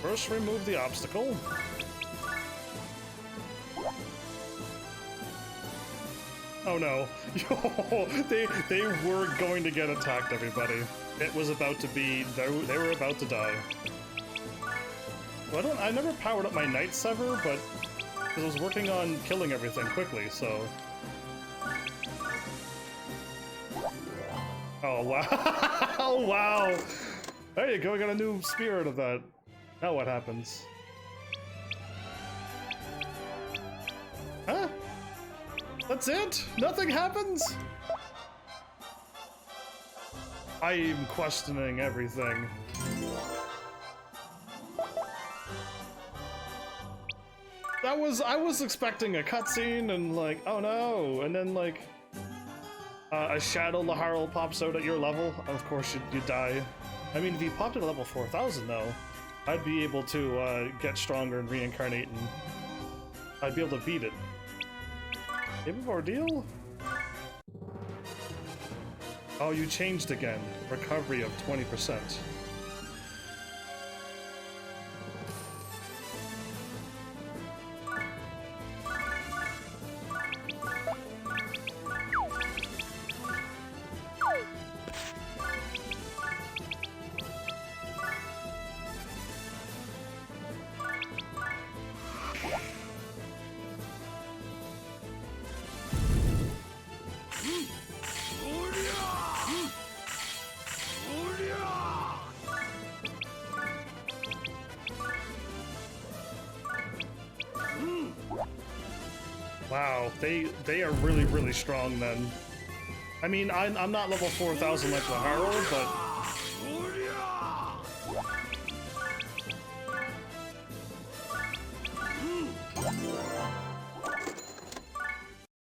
First, remove the obstacle. Oh no. they were going to get attacked, everybody. It was about to be, they were about to die. Well, I never powered up my Night Sever, but because I was working on killing everything quickly, so. Oh wow. Oh wow. There you go, I got a new spirit of that. Now what happens? Huh? That's it? Nothing happens? I'm questioning everything. I was expecting a cutscene and like, oh no, and then like a shadow Laharl pops out at your level. Of course you die. I mean, if you popped at level 4000 though, I'd be able to get stronger and reincarnate, and I'd be able to beat it. Game of Ordeal? Oh, you changed again. Recovery of 20%. Wow, they are really, really strong then. I mean, I'm not level 4000 like Laharl, but...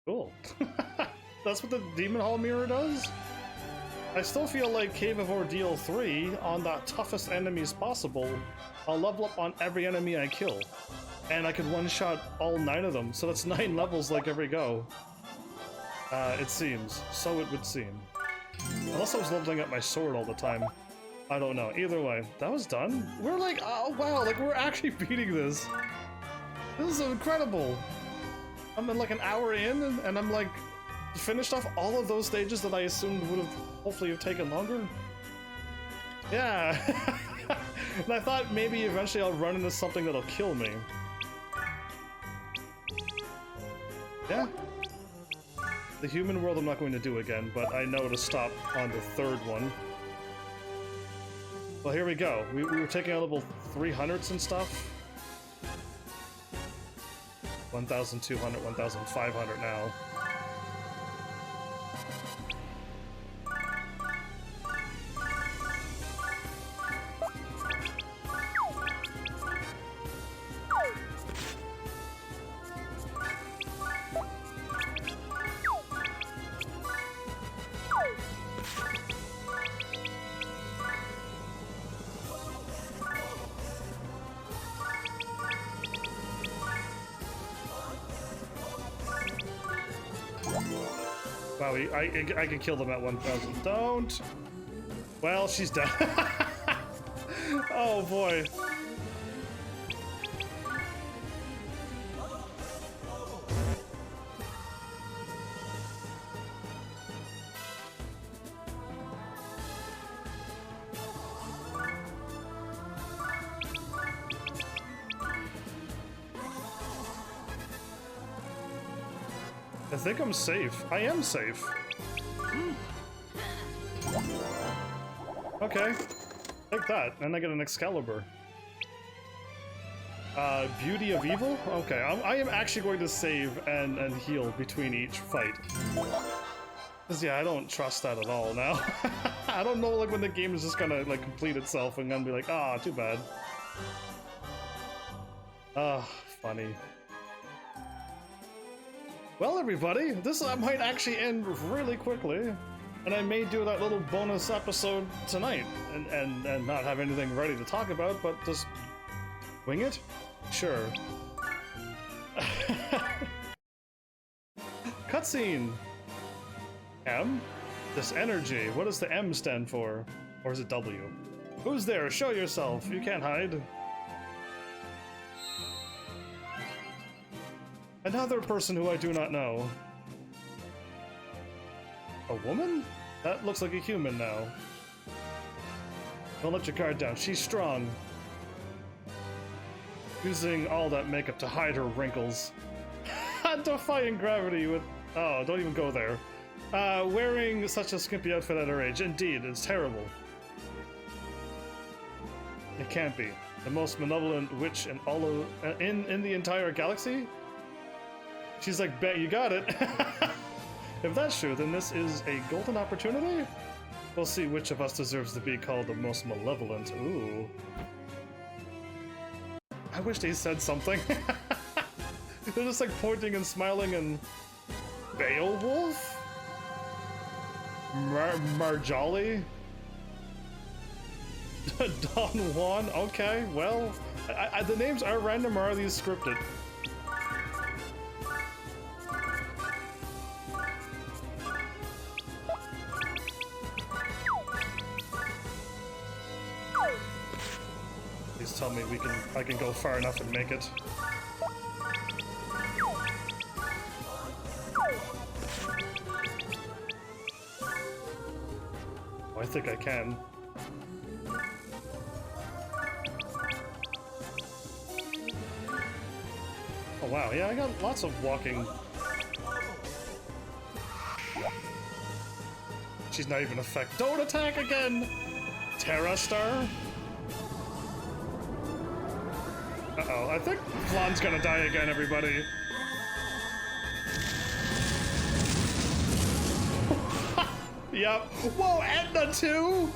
Cool. That's what the Demon Hall Mirror does? I still feel like Cave of Ordeal 3, on the toughest enemies possible, I'll level up on every enemy I kill. And I could one-shot all 9 of them, so that's 9 levels like every go. It seems. So it would seem. Unless I was leveling up my sword all the time. I don't know. Either way, that was done. We're like, oh wow, like we're actually beating this. This is incredible. I'm in like an hour in, and I'm like finished off all of those stages that I assumed would have hopefully have taken longer. Yeah. And I thought maybe eventually I'll run into something that'll kill me. Yeah. The human world I'm not going to do again, but I know to stop on the 3rd one. Well, here we go. We were taking out level 300s and stuff. 1,200, 1,500 now. Wow, I can kill them at 1,000. Don't! Well, she's dead. Oh boy. I think I'm safe. I am safe. Okay. Take that, and I get an Excalibur. Beauty of Evil? Okay, I am actually going to save and heal between each fight. Cause yeah, I don't trust that at all now. I don't know, like, when the game is just gonna, like, complete itself and gonna be like, ah, too bad. Ah, funny. Well, everybody, this might actually end really quickly, and I may do that little bonus episode tonight, and not have anything ready to talk about, but just wing it? Sure. Cutscene! M? This energy, what does the M stand for? Or is it W? Who's there? Show yourself, you can't hide. Another person who I do not know. A woman? That looks like a human now. Don't let your guard down, she's strong. Using all that makeup to hide her wrinkles. Defying gravity with... Oh, don't even go there. Wearing such a skimpy outfit at her age. Indeed, it's terrible. It can't be. The most malevolent witch in all of... in the entire galaxy? She's like, bet you got it. If that's true, then this is a golden opportunity? We'll see which of us deserves to be called the most malevolent. Ooh. I wish they said something. They're just like pointing and smiling and... Beowulf? Marjolly? Don Juan? Okay, well... the names are random, or are these scripted? Please tell me I can go far enough and make it. Oh, I think I can. Oh wow, yeah, I got lots of walking. She's not even effective. Don't attack again! Terra Star? Uh-oh, I think Flan's gonna die again, everybody. Yep. Whoa, Edna too?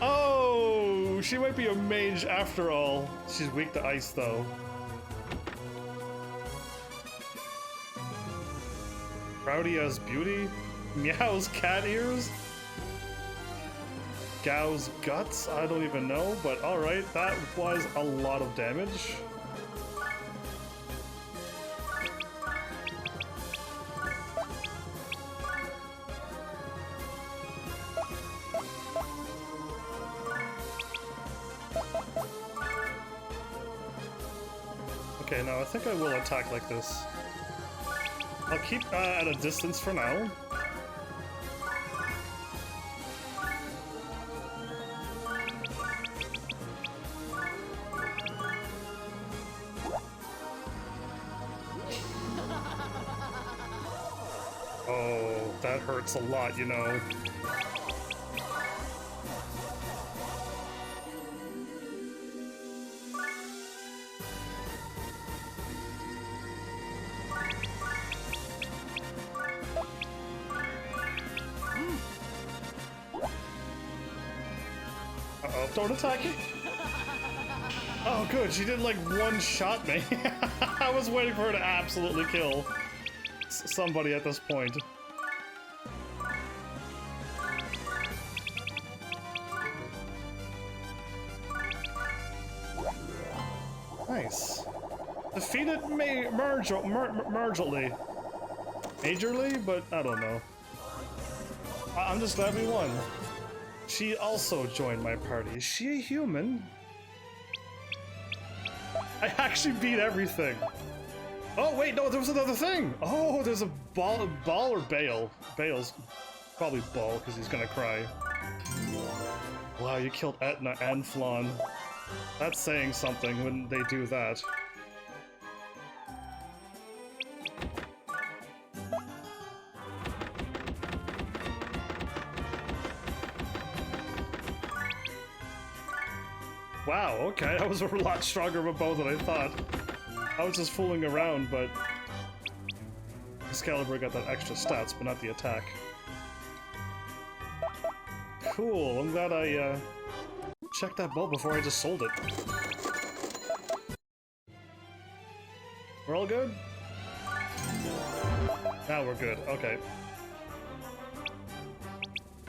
Oh, she might be a mage after all. She's weak to ice, though. Rowdy as beauty? Meow's cat ears? Gao's guts? I don't even know, but alright, that was a lot of damage. Okay, no, I think I will attack like this. I'll keep at a distance for now. Oh, that hurts a lot, you know. Uh-oh, don't attack it! Oh good, she did like one-shot me. I was waiting for her to absolutely kill somebody at this point. Nice. Defeated marginally. Majorly, but I don't know. I'm just glad we won. She also joined my party. Is she a human? I actually beat everything. Oh wait, no, there was another thing. Oh, there's a Baal or Baal. Baal's probably Baal because he's gonna cry. Wow, you killed Etna and Flan. That's saying something when they do that. Wow, okay, that was a lot stronger of a bow than I thought. I was just fooling around, but Excalibur got that extra stats, but not the attack. Cool, I'm glad I checked that bow before I just sold it. We're all good? Now we're good, okay.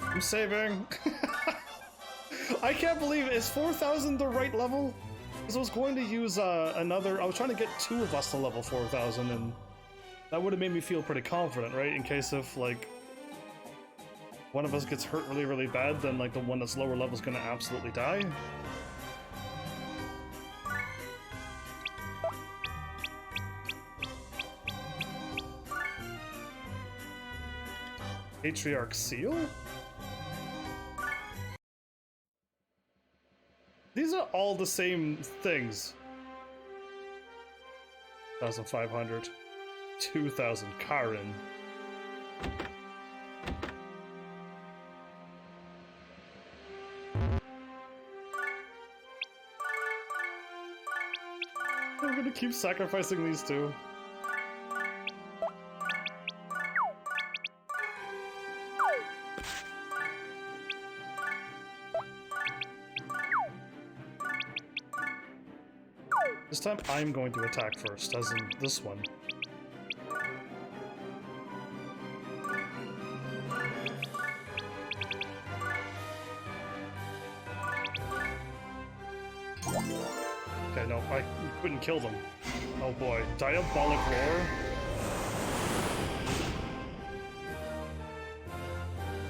I'm saving. I can't believe it. Is 4,000 the right level? Because I was going to use another... I was trying to get 2 of us to level 4,000, and that would have made me feel pretty confident, right? In case if, like, one of us gets hurt really, really bad, then, like, the one that's lower level is going to absolutely die. Patriarch Seal? These are all the same things. 1,500. 2,000. Karen. I'm gonna keep sacrificing these two. This time I'm going to attack first, as in this one. Okay, no, I couldn't kill them. Oh boy, Diabolic Roar.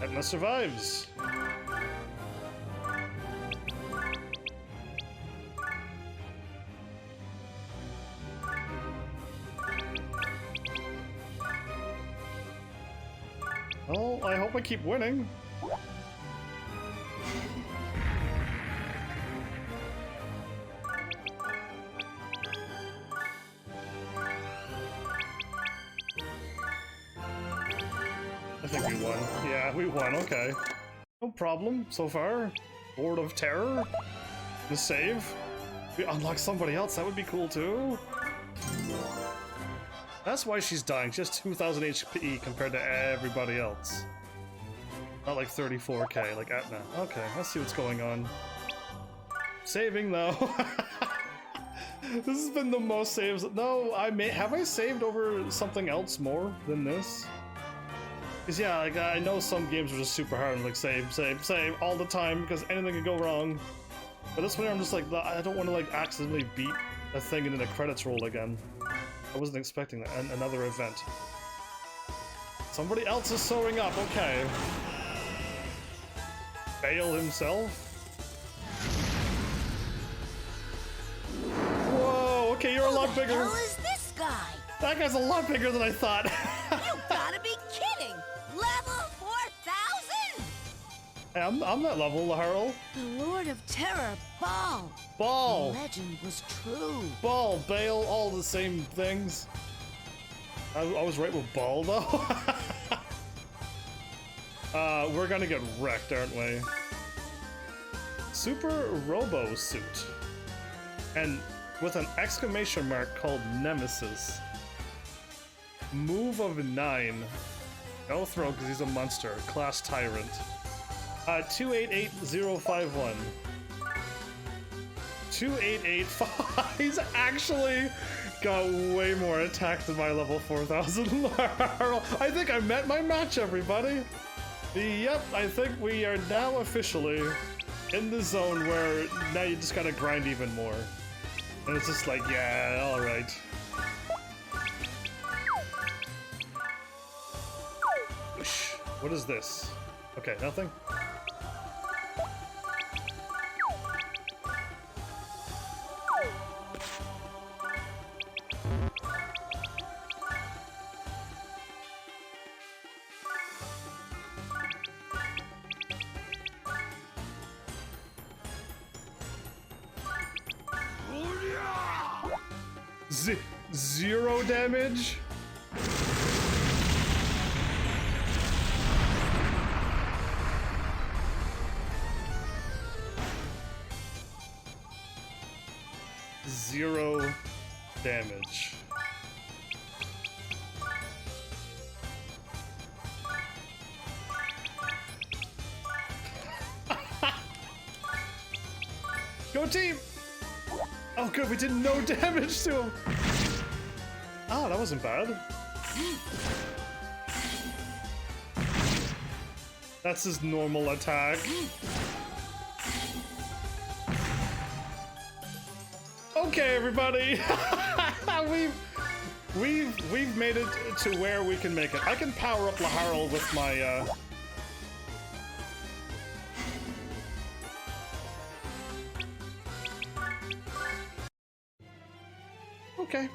Etna survives. Well, I hope I keep winning. I think we won. Yeah, we won, okay. No problem so far. Lord of Terror. The save. We unlock somebody else, that would be cool too. That's why she's dying. She has 2,000 HP compared to everybody else. Not like 34k like Etna. Okay, let's see what's going on. Saving though. This has been the most saves. No, have I saved over something else more than this? Because yeah, like I know some games are just super hard and like save all the time because anything could go wrong. But this one I'm just like, I don't want to like accidentally beat a thing and then the credits roll again. I wasn't expecting that. Another event. Somebody else is sewing up, okay. Baal himself? Whoa, okay, you're a lot bigger. Who the hell is this guy? That guy's a lot bigger than I thought. You gotta be kidding! Level 4,000? Hey, I'm that level, Laharl. The Lord of Terror, Baal. Baal. The legend was true. Baal, Baal, all the same things. I was right with Baal, though. We're gonna get wrecked, aren't we? Super Robo Suit. And with an exclamation mark called Nemesis. Move of 9. No throw because he's a monster. Class Tyrant. 288051. 2885. He's actually got way more attack than my level 4,000 Laurel. I think I met my match, everybody. Yep, I think we are now officially in the zone where now you just gotta grind even more. And it's just like, yeah, alright. What is this? Okay, nothing? Zero damage? 0 damage. Go team! Oh good, we did no damage to him! Oh, that wasn't bad. That's his normal attack. Okay, everybody! we've made it to where we can make it. I can power up Laharl with my Okay.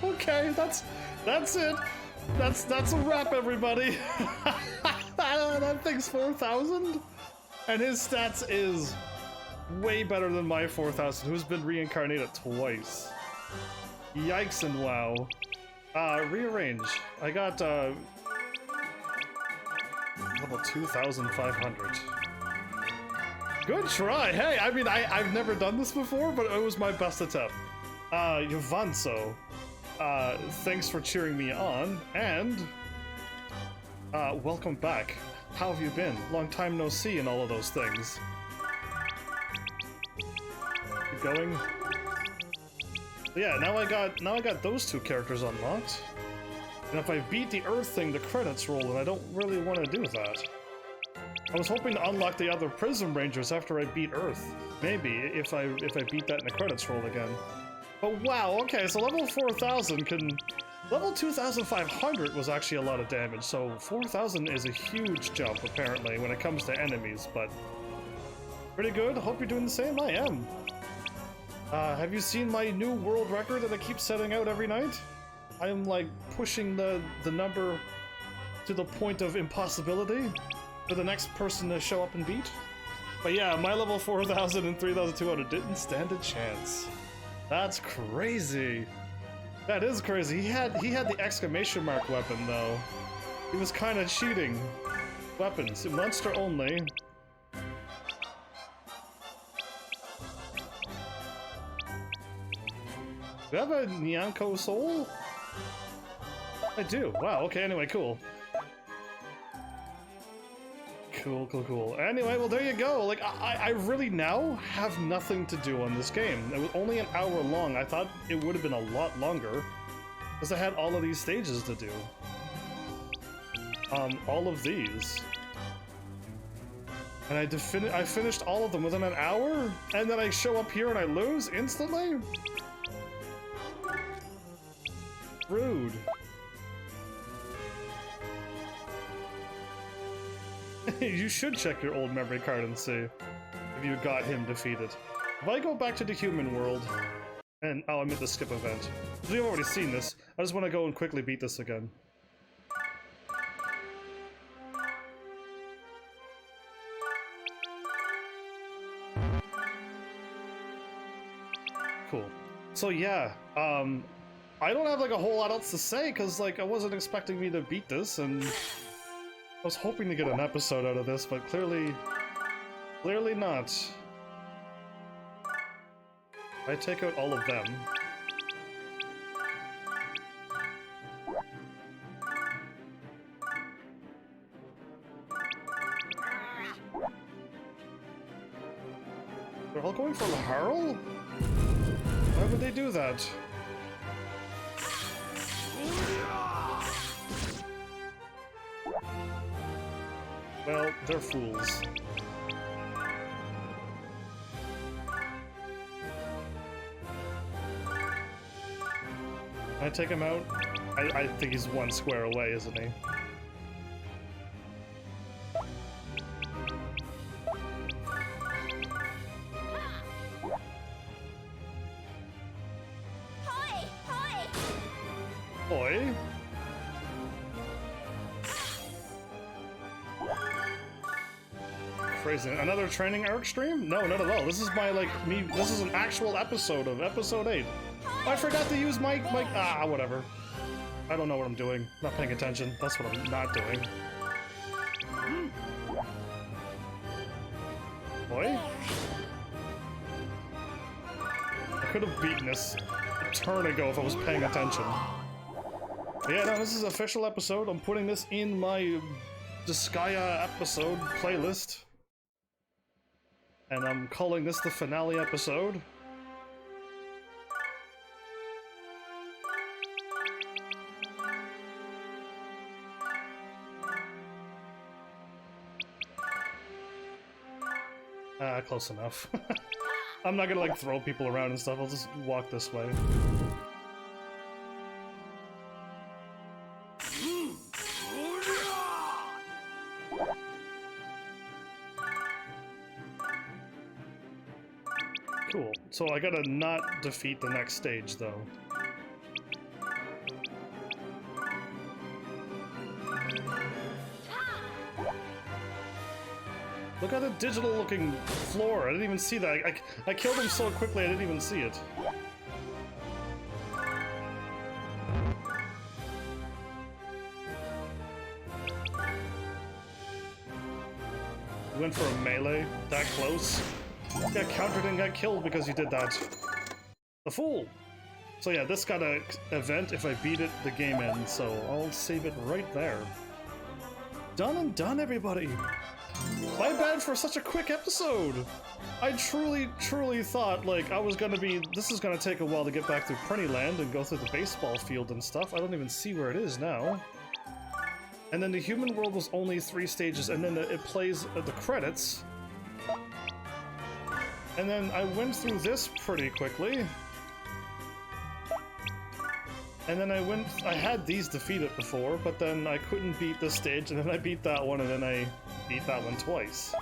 Okay, that's it. That's a wrap, everybody. That thing's 4,000, and his stats is way better than my 4,000, who's been reincarnated twice. Yikes and wow. Rearrange. I got level 2,500. Good try. Hey, I mean, I've never done this before, but it was my best attempt. Yavanso, thanks for cheering me on, and welcome back. How have you been? Long time no see and all of those things. Keep going. Yeah, now I got those two characters unlocked. And if I beat the Earth thing, the credits roll, and I don't really want to do that. I was hoping to unlock the other Prism Rangers after I beat Earth. Maybe, if I beat that in the credits roll again. But wow, okay, so level 4,000 can... Level 2,500 was actually a lot of damage, so 4,000 is a huge jump, apparently, when it comes to enemies, but... Pretty good, hope you're doing the same, I am. Have you seen my new world record that I keep setting out every night? I'm, like, pushing the number to the point of impossibility for the next person to show up and beat. But yeah, my level 4,000 and 3,200 didn't stand a chance. That's crazy. That is crazy. He had the exclamation mark weapon though. He was kind of cheating. Weapons, monster only. Do you have a Nyanko soul? I do. Wow. Okay. Anyway, cool. Cool. Anyway, well, there you go. Like, I really now have nothing to do on this game. It was only an hour long. I thought it would have been a lot longer, because I had all of these stages to do. All of these. And I finished all of them within an hour? And then I show up here and I lose instantly? Rude. You should check your old memory card and see if you got him defeated. If I go back to the human world, and oh, I meant the skip event. We've already seen this. I just want to go and quickly beat this again. Cool. So yeah, I don't have like a whole lot else to say because like I wasn't expecting me to beat this, and I was hoping to get an episode out of this, but clearly not. I take out all of them. They're all going for Laharl? Why would they do that? Well, they're fools. Can I take him out? I think he's one square away, isn't he? Hoi! Crazy. Another training arc stream? No, not at all. This is my, like, this is an actual episode of episode 8. I forgot to use my, whatever. I don't know what I'm doing. Not paying attention. That's what I'm not doing. Boy? could have beaten this a turn ago if I was paying attention. But yeah, no, this is an official episode. I'm putting this in my Disgaea episode playlist. And I'm calling this the finale episode. Close enough. I'm not gonna like throw people around and stuff, I'll just walk this way. Cool. So I gotta not defeat the next stage though. Look at the digital looking floor. I didn't even see that. I killed him so quickly I didn't even see it. Went for a melee that close. Got countered and got killed because you did that. The fool! So yeah, this got an event. If I beat it, the game ends. So I'll save it right there. Done and done, everybody! My bad for such a quick episode! I truly thought, like, I was gonna be... This is gonna take a while to get back to Prennyland and go through the baseball field and stuff. I don't even see where it is now. And then the human world was only 3 stages, and then it plays the credits. And then I went through this pretty quickly. And then I had these defeated before, but then I couldn't beat this stage, and then I beat that one, and then I beat that one twice.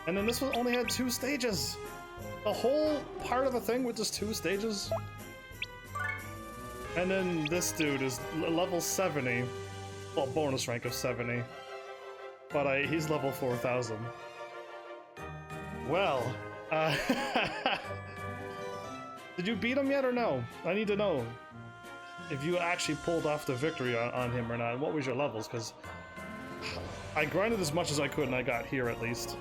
And then this one only had 2 stages! The whole part of the thing with just 2 stages? And then this dude is level 70. Well, bonus rank of 70. But he's level 4000. Well, did you beat him yet or no? I need to know if you actually pulled off the victory on him or not. What was your levels? Because I grinded as much as I could and I got here at least.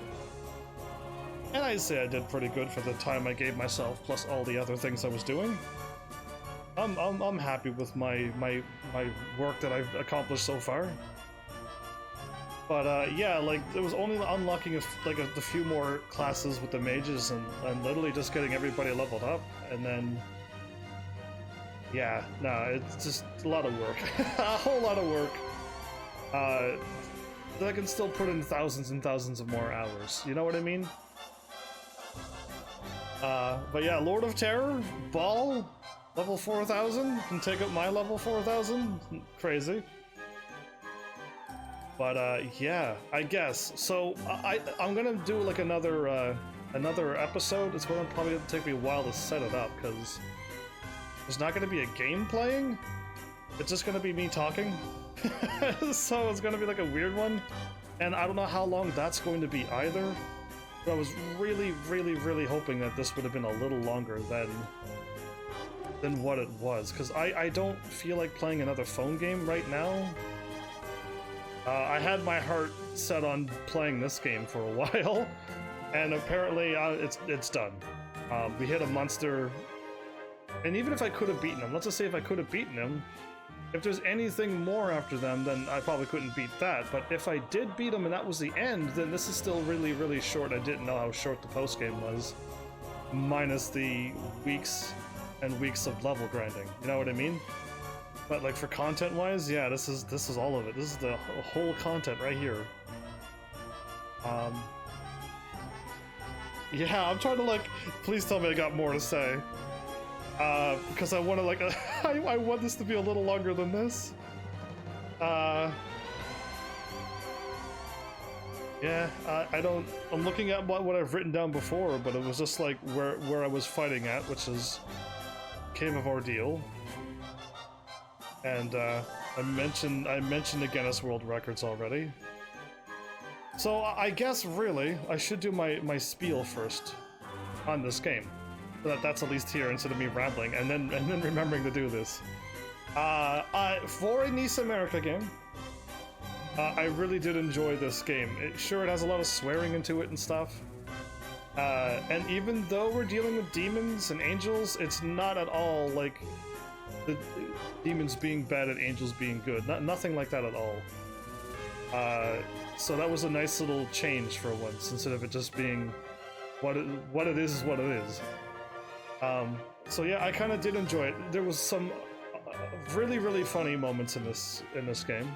And I'd say I did pretty good for the time I gave myself, plus all the other things I was doing. I'm happy with my work that I've accomplished so far. But yeah, like it was only unlocking the few more classes with the mages and literally just getting everybody leveled up, and then yeah, no, it's just a lot of work, a whole lot of work. I can still put in thousands and thousands of more hours. You know what I mean? But yeah, Lord of Terror, Baal, level 4000, can take up my level 4000. Crazy. But yeah, I guess. So I'm gonna do like another episode. It's gonna probably take me a while to set it up because there's not gonna be a game playing. It's just gonna be me talking. So it's gonna be like a weird one, and I don't know how long that's going to be either. But I was really hoping that this would have been a little longer than what it was, because I don't feel like playing another phone game right now. I had my heart set on playing this game for a while, and apparently it's done. We hit a monster, and even if I could have beaten him, let's just say if I could have beaten him, if there's anything more after them, then I probably couldn't beat that. But if I did beat him and that was the end, then this is still really short. I didn't know how short the post-game was, minus the weeks and weeks of level grinding. You know what I mean? But like for content-wise, yeah, this is all of it. This is the whole content right here. Yeah, I'm trying to like, please tell me I got more to say. Because I want to like, I want this to be a little longer than this. Yeah, I'm looking at what I've written down before, but it was just like where I was fighting at, which is Cave of Ordeal. And I mentioned the Guinness World Records already. So I guess really I should do my spiel first on this game. So that's at least here instead of me rambling and then remembering to do this. For a Nice America game, I really did enjoy this game. Sure, it has a lot of swearing into it and stuff. And even though we're dealing with demons and angels, it's not at all like the demons being bad and angels being good. Nothing like that at all. So that was a nice little change for once, instead of it just being what it is what it is. So yeah, I kind of did enjoy it. There was some really funny moments in this game.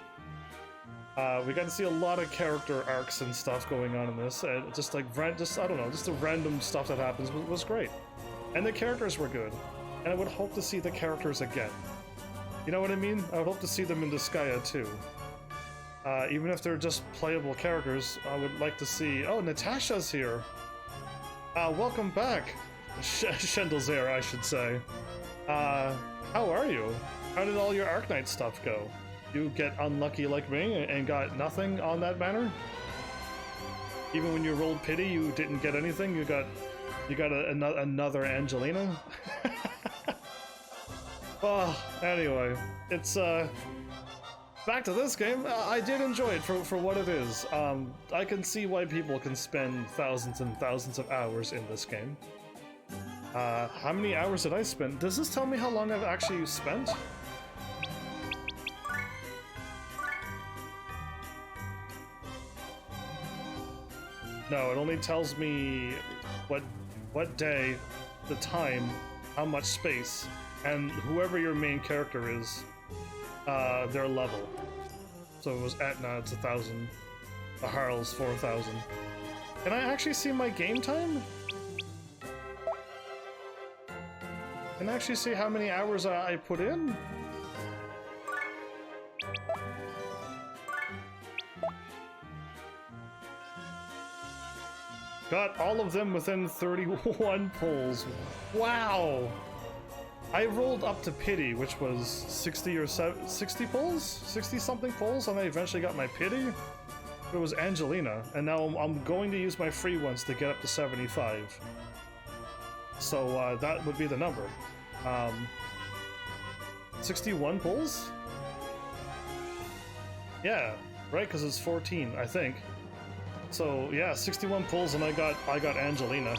We got to see a lot of character arcs and stuff going on in this, and just like I don't know, just the random stuff that happens was great, and the characters were good, and I would hope to see the characters again. You know what I mean? I would hope to see them in Disgaea too. Even if they're just playable characters, I would like to see. Oh, Natasha's here. Welcome back, Shendelzare, I should say. How are you? How did all your Arknight stuff go? You get unlucky like me and got nothing on that banner? Even when you rolled pity, you didn't get anything. You got another Angelina. Well, anyway, it's back to this game. I did enjoy it for what it is. I can see why people can spend thousands and thousands of hours in this game. How many hours did I spend? Does this tell me how long I've actually spent? No, it only tells me what day, the time, how much space, and whoever your main character is, their level. So it was Etna, it's 1,000. The Harl's 4,000. Can I actually see my game time? Can I actually see how many hours I put in? Got all of them within 31 pulls. Wow! I rolled up to pity, which was 60 or 60 pulls? 60 something pulls, and I eventually got my pity. It was Angelina, and now I'm going to use my free ones to get up to 75. So that would be the number. 61 pulls? Yeah, right, because it's 14, I think. So yeah, 61 pulls, and I got Angelina.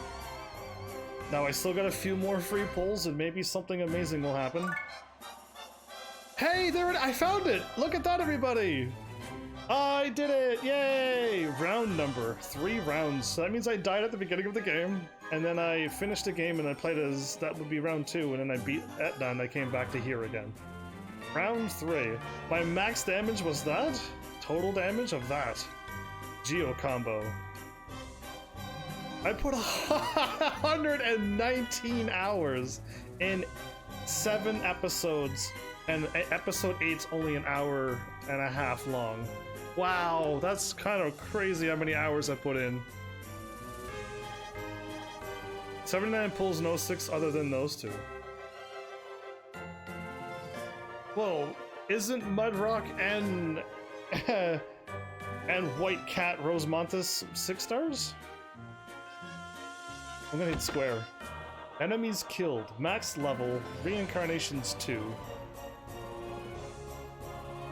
Now I still got a few more free pulls, and maybe something amazing will happen. Hey, I found it! Look at that, everybody! I did it! Yay! Round number, 3 rounds. So that means I died at the beginning of the game, and then I finished the game and I played as, that would be round 2, and then I beat Etna and I came back to here again. Round 3. My max damage was that? Total damage of that. Geo combo. I put 119 hours in 7 episodes, and episode 8's only an hour and a half long. Wow, that's kind of crazy how many hours I put in. 79 pulls, no 6 other than those 2. Whoa, isn't Mudrock and and White Cat Rosemontis 6 stars? I'm gonna hit square. Enemies killed, max level, reincarnations 2.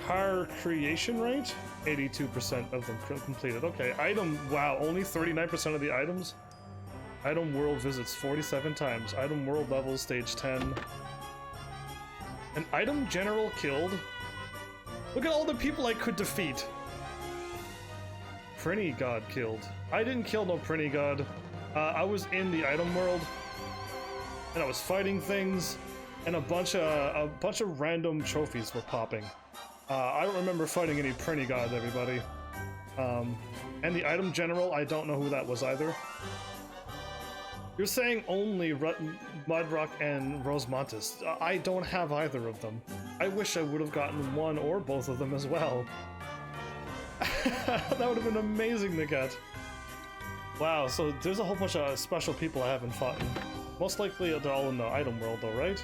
Car creation rate? 82% of them completed. Okay, item, wow, only 39% of the items? Item world visits 47 times. Item world level stage 10. An item general killed? Look at all the people I could defeat. Prinny God killed. I didn't kill no Prinny God. I was in the item world, and I was fighting things, and a bunch of random trophies were popping. I don't remember fighting any Prinny God, everybody. And the item general, I don't know who that was either. You're saying only Mudrock and Rosemontis. I don't have either of them. I wish I would have gotten one or both of them as well. That would have been amazing to get. Wow, so there's a whole bunch of special people I haven't fought. Most likely they're all in the item world though, right?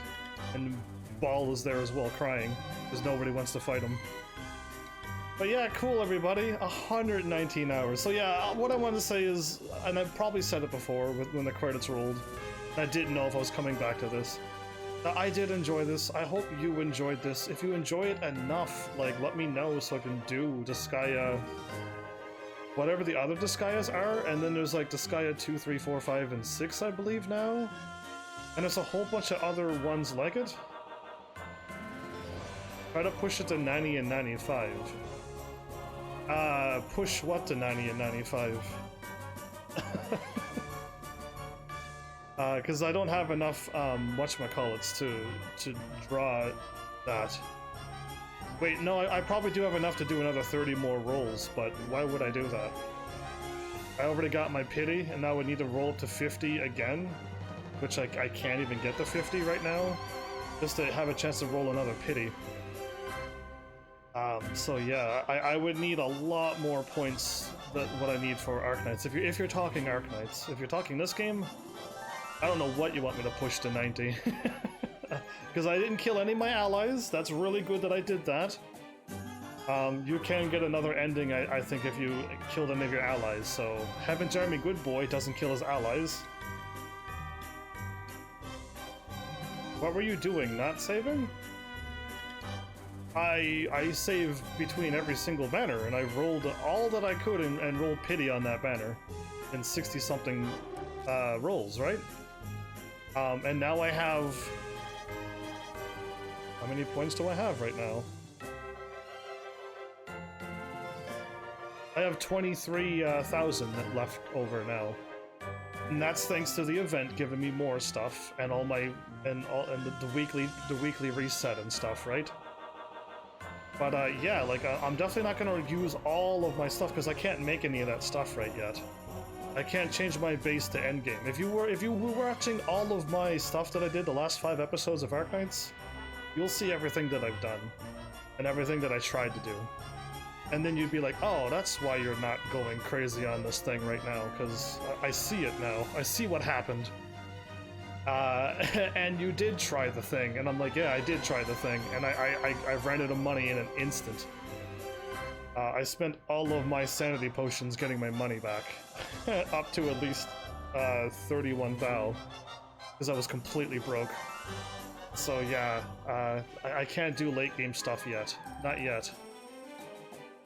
And Baal is there as well, crying, because nobody wants to fight him. But yeah, cool everybody, 119 hours. So yeah, what I wanted to say is, and I've probably said it before when the credits rolled, I didn't know if I was coming back to this. I did enjoy this. I hope you enjoyed this. If you enjoy it enough, like, let me know so I can do Disgaea whatever the other Disgaeas are, and then there's like Disgaea 2, 3, 4, 5, and 6, I believe now. And there's a whole bunch of other ones like it. Try to push it to 90 and 95. Push what to 90 and 95? Because I don't have enough, whatchamacallits to draw that. Wait, no, I probably do have enough to do another 30 more rolls, but why would I do that? I already got my pity, and now I need to roll up to 50 again, which I can't even get to 50 right now, just to have a chance to roll another pity. So yeah, I would need a lot more points than what I need for Arknights. If you're talking Arknights, if you're talking this game, I don't know what you want me to push to 90. Because I didn't kill any of my allies. That's really good that I did that. You can get another ending, I think, if you killed any of your allies. So, HEAVENSARMY good boy doesn't kill his allies. What were you doing? Not saving? I saved between every single banner, and I rolled all that I could and rolled pity on that banner in 60-something rolls, right? And now I have... How many points do I have right now? I have 23,000 left over now, and that's thanks to the event giving me more stuff and all my the weekly reset and stuff, right? But yeah, like I'm definitely not gonna use all of my stuff because I can't make any of that stuff right yet. I can't change my base to endgame. If you were watching all of my stuff that I did the last 5 episodes of Arknights, you'll see everything that I've done and everything that I tried to do. And then you'd be like, oh, that's why you're not going crazy on this thing right now, because I see it now. I see what happened. And you did try the thing. And I'm like, yeah, I did try the thing. And I ran out of money in an instant. I spent all of my sanity potions getting my money back. Up to at least 31 thou. Because I was completely broke. So yeah, I can't do late game stuff yet. Not yet.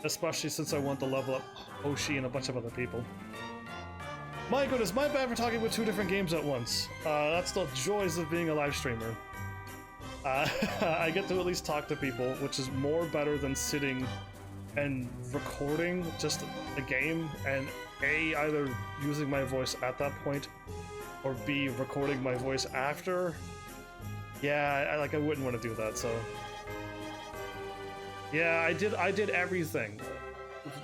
Especially since I want to level up Hoshi and a bunch of other people. My goodness, my bad for talking about 2 different games at once. That's the joys of being a live streamer. I get to at least talk to people, which is more better than sitting and recording just a game, and A, either using my voice at that point, or B, recording my voice after. Yeah, I wouldn't want to do that, so... Yeah, I did everything.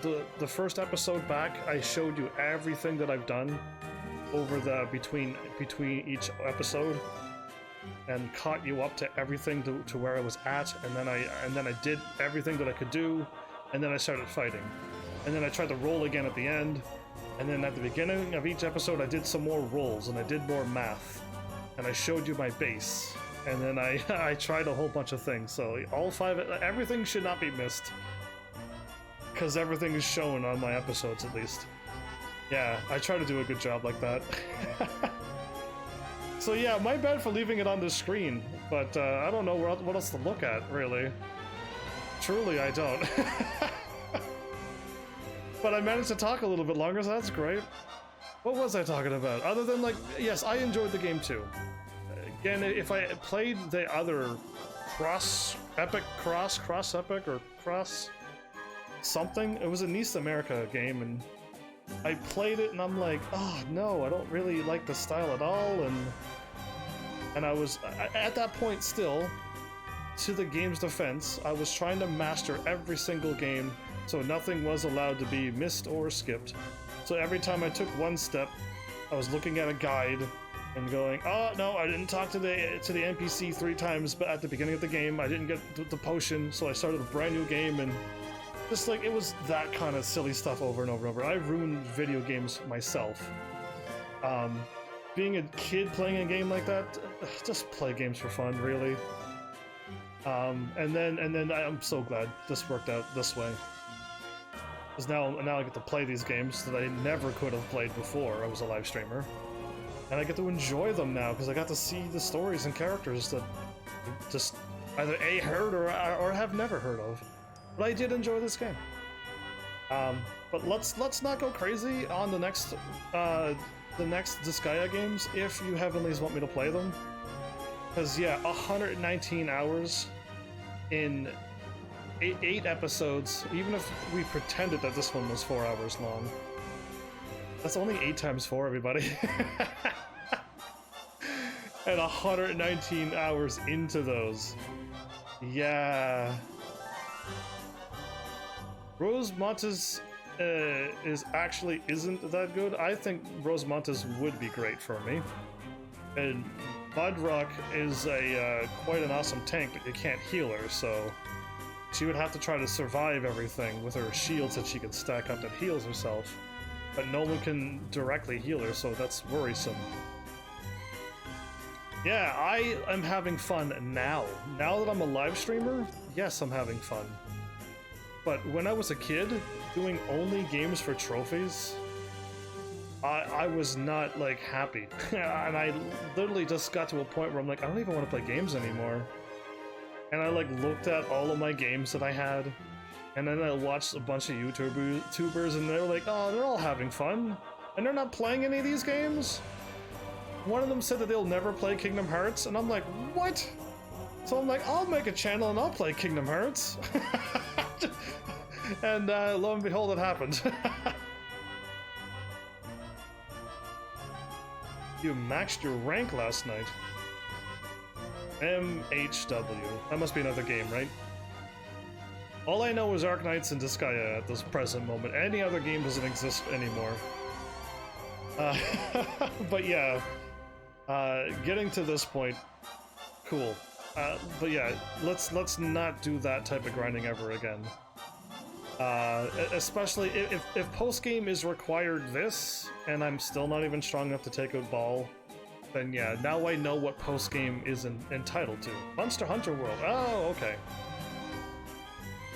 The first episode back, I showed you everything that I've done over the between each episode, and caught you up to everything to where I was at, and then I did everything that I could do, and then I started fighting, and then I tried to roll again at the end, and then at the beginning of each episode I did some more rolls and I did more math, and I showed you my base. And then I tried a whole bunch of things, so all 5, everything should not be missed. Because everything is shown on my episodes, at least. Yeah, I try to do a good job like that. So yeah, my bad for leaving it on the screen, but I don't know what else to look at, really. Truly, I don't. But I managed to talk a little bit longer, so that's great. What was I talking about? Other than, like, yes, I enjoyed the game too. Again, if I played the other cross something, it was a Nice America game, and I played it and I'm like, oh no, I don't really like the style at all, and I was at that point still, to the game's defense, I was trying to master every single game so nothing was allowed to be missed or skipped. So every time I took one step, I was looking at a guide and going, oh no, I didn't talk to the NPC 3 times, but at the beginning of the game I didn't get the potion, so I started a brand new game, and just like, it was that kind of silly stuff over and over and over. I ruined video games myself. Being a kid playing a game like that, just play games for fun, really. And then I'm so glad this worked out this way. Because now I get to play these games that I never could have played before I was a live streamer. And I get to enjoy them now, because I got to see the stories and characters that I just either A, heard or have never heard of. But I did enjoy this game. But let's not go crazy on the next Disgaea games if you Heavenlies want me to play them. Because yeah, 119 hours in 8 episodes, even if we pretended that this one was 4 hours long. That's only 8 times 4, everybody. And 119 hours into those. Yeah. Rose Montes isn't that good. I think Rose Montes would be great for me. And Budrock is quite an awesome tank, but you can't heal her, so she would have to try to survive everything with her shields that she can stack up that heals herself. But no one can directly heal her, so that's worrisome. Yeah, I am having fun now. Now that I'm a live streamer, yes, I'm having fun. But when I was a kid, doing only games for trophies, I was not, like, happy. And I literally just got to a point where I'm like, I don't even want to play games anymore. And I, like, looked at all of my games that I had, and then I watched a bunch of YouTubers, and they were like, oh, they're all having fun, and they're not playing any of these games? One of them said that they'll never play Kingdom Hearts, and I'm like, what? So I'm like, I'll make a channel and I'll play Kingdom Hearts. And lo and behold, it happened. You maxed your rank last night. MHW. That must be another game, right? All I know is Arknights and Disgaea at this present moment. Any other game doesn't exist anymore. But yeah, getting to this point, cool. But yeah, let's not do that type of grinding ever again. Especially if post-game is required this, and I'm still not even strong enough to take out Baal, then yeah, now I know what post-game is entitled to. Monster Hunter World, oh, okay.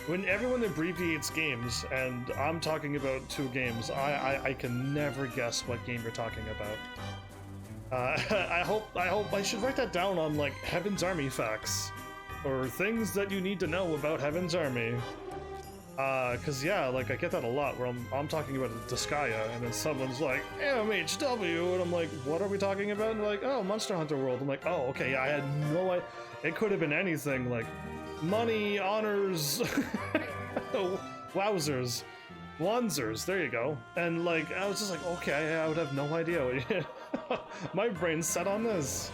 When everyone abbreviates games, and I'm talking about 2 games, I can never guess what game you're talking about. I should write that down on, like, Heaven's Army facts, or things that you need to know about Heaven's Army. Cause yeah, like, I get that a lot, where I'm talking about Disgaea, and then someone's like, MHW, and I'm like, what are we talking about? And they're like, oh, Monster Hunter World. I'm like, oh, okay, yeah, I had no idea. It could have been anything, like, money, honors, wowzers, wanzers, there you go. And, like, I was just like, okay, I would have no idea. My brain's set on this.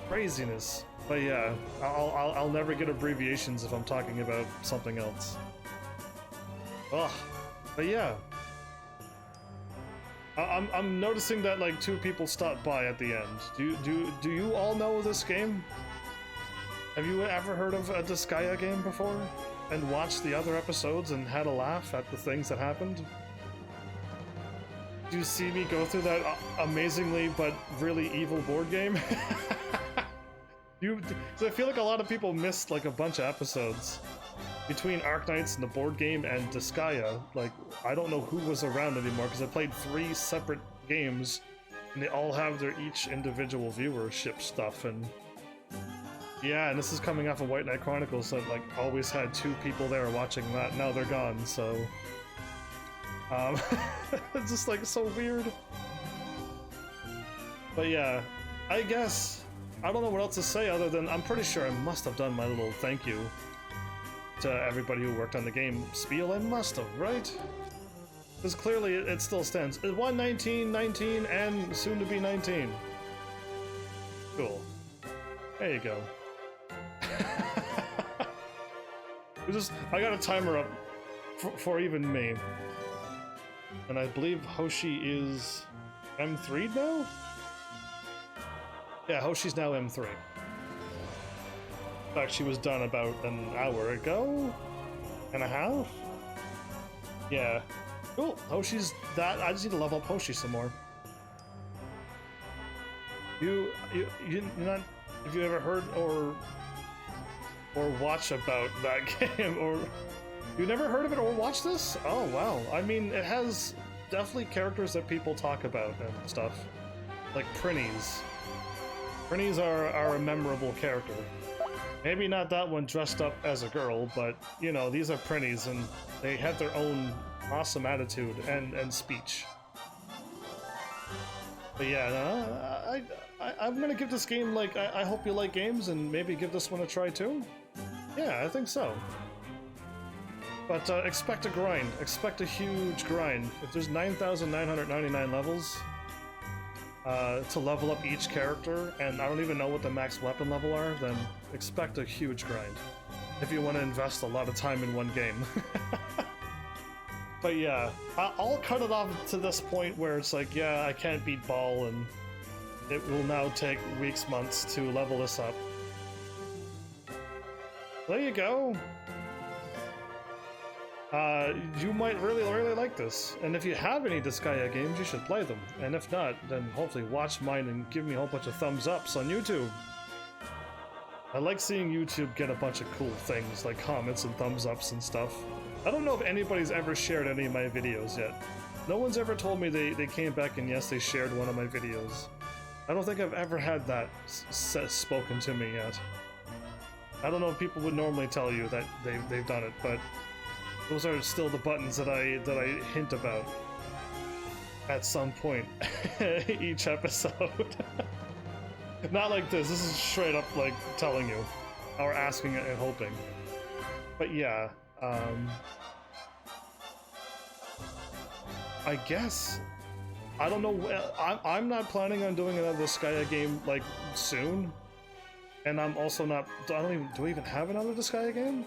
Craziness. But yeah, I'll never get abbreviations if I'm talking about something else. Ugh. But yeah, I'm noticing that, like, 2 people stopped by at the end. Do you all know this game? Have you ever heard of a Disgaea game before, and watched the other episodes and had a laugh at the things that happened? Do you see me go through that amazingly but really evil board game? So I feel like a lot of people missed, like, a bunch of episodes. Between Arknights and the board game and Disgaea, like, I don't know who was around anymore, because I played 3 separate games, and they all have their each individual viewership stuff, and yeah, and this is coming off of White Knight Chronicles, so, like, always had 2 people there watching that. Now they're gone, so it's just, like, so weird. But yeah, I guess I don't know what else to say other than I'm pretty sure I must have done my little thank you to everybody who worked on the game spiel. I must have, right? Because clearly it still stands. 119, 19, and soon to be 19. Cool. There you go. I got a timer up for even me. And I believe Hoshi is M3 now? Yeah, Hoshi's now M3. In fact, she was done about an hour ago? And a half? Yeah. Cool. Hoshi's that. I just need to level up Hoshi some more. You're not. Have you ever heard or watch about that game, or you never heard of it or watched this? Oh wow. I mean, it has definitely characters that people talk about and stuff, like Prinnies. Prinnies are a memorable character. Maybe not that one dressed up as a girl, but, you know, these are Prinnies, and they have their own awesome attitude and speech. But yeah, I'm gonna give this game, like, I hope you like games and maybe give this one a try too. Yeah, I think so. But expect a grind. Expect a huge grind. If there's 9,999 levels to level up each character, and I don't even know what the max weapon level are, then expect a huge grind. If you want to invest a lot of time in one game. But yeah, I'll cut it off to this point where it's like, yeah, I can't beat Baal, and it will now take weeks, months to level this up. There you go. You might really like this, and if you have any Disgaea games, you should play them, and if not, then hopefully watch mine and give me a whole bunch of thumbs ups on YouTube. I like seeing YouTube get a bunch of cool things, like comments and thumbs ups and stuff. I don't know if anybody's ever shared any of my videos yet. No one's ever told me they came back and yes, they shared one of my videos. I don't think I've ever had that spoken to me yet. I don't know if people would normally tell you that they've done it, but those are still the buttons that I hint about at some point each episode. Not like this. This is straight up like telling you, or asking and hoping. But yeah, I guess I don't know. I'm not planning on doing another Disgaea game like soon, and I'm also not. Do I even have another Disgaea game?